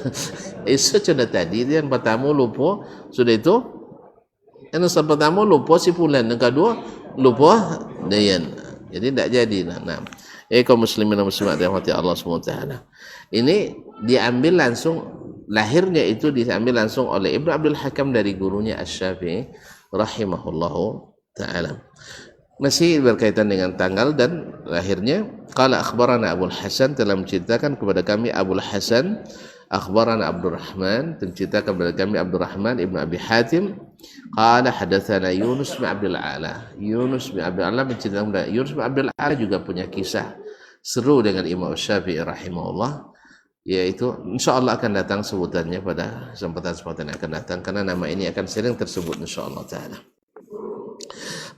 Itu sudah tadi yang pertama lupa, sudah itu yang pertama lupa si fulan, yang kedua lupa dayan, jadi tidak jadi. Nah, kaum muslimin dan muslimat dirahmati Allah SWT, ini diambil langsung, lahirnya itu diambil langsung oleh Ibnu Abdul Hakam dari gurunya Asy-Syafi'i rahimahullahu ta'ala. Masih berkaitan dengan tanggal dan lahirnya. Qala akhbarana Abu Hasan, telah menceritakan kepada kami Abu Hasan. Akhbarana Abdul Rahman, menceritakan kepada kami Abdul Rahman ibn Abi Hatim. Qala hadatsana Yunus bin Abdul A'la. Yunus bin Abdul A'la menceritakan kepada Yunus bin Abdul A'la juga punya kisah seru dengan Imam Syafi'i rahimahullah, yaitu insyaallah akan datang sebutannya pada kesempatan-kesempatan yang akan datang, karena nama ini akan sering tersebut insyaallah taala.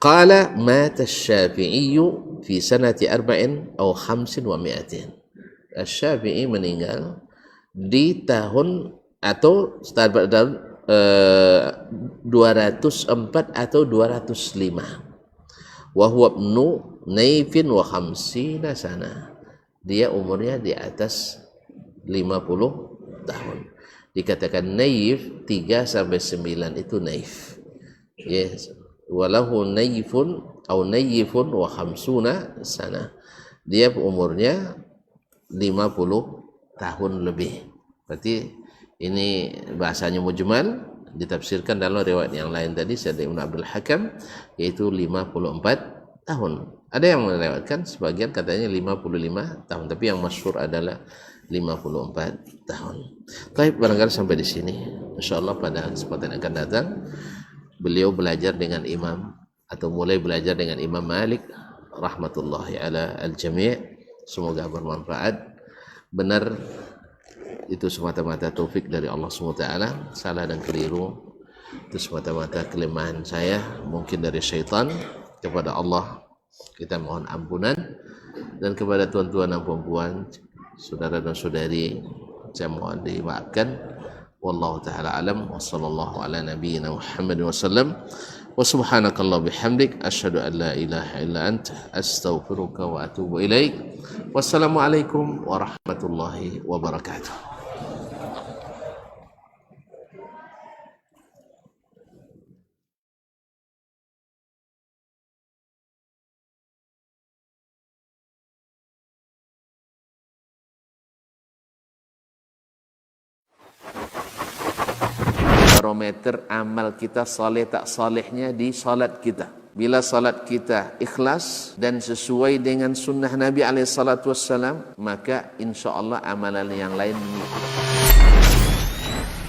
Qala mata Asy-Syafi'i fi sanati 4 atau 5 wa 200. Asy-Syafi'i meninggal di tahun atau tahun 204 atau 205. Wa huwa ibnu Naifin wa 50 sana. Dia umurnya di atas 50 tahun. Dikatakan naif 3 sampai 9 itu naif. Yes. Walahu naifun atau naifun wa 50 sana. Dia umurnya 50 tahun lebih. Berarti ini bahasanya mujmal, ditafsirkan dalam riwayat yang lain tadi dari Ibnu Abdul Hakam, yaitu 54 tahun. Ada yang melewatkan sebagian katanya 55 tahun, tapi yang masyhur adalah 54 tahun. Baik, barangkali sampai di sini. Insyaallah pada kesempatan yang akan datang beliau belajar dengan imam atau mulai belajar dengan Imam Malik rahmatullahi ala al-jami'. Semoga bermanfaat. Benar itu semata-mata taufik dari Allah SWT. Salah dan keliru itu semata-mata kelemahan saya, mungkin dari syaitan. Kepada Allah kita mohon ampunan, dan kepada tuan-tuan dan puan-puan, saudara dan saudari, saya mohon dimaafkan. Wallahu ta'ala alam, wa sallallahu ala nabiyyina Muhammadin wa sallam, wa subhanakallah bihamdik, asyhadu an la ilaha illa anta, astaghfiruka wa atubu ilaik. Wassalamualaikum warahmatullahi wabarakatuh. Barometer amal kita saleh tak salehnya di salat kita. Bila salat kita ikhlas dan sesuai dengan sunnah Nabi SAW, maka insya Allah amalan yang lain.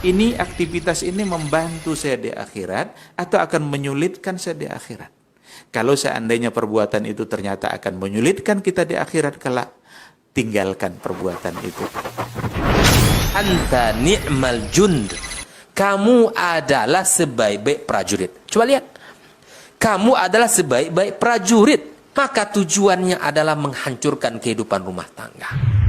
Ini aktivitas ini membantu saya di akhirat atau akan menyulitkan saya di akhirat? Kalau seandainya perbuatan itu ternyata akan menyulitkan kita di akhirat kelak, tinggalkan perbuatan itu. Anta ni'mal jund. kamu adalah sebaik-baik prajurit. Coba lihat. Kamu adalah sebaik-baik prajurit. Maka tujuannya adalah menghancurkan kehidupan rumah tangga.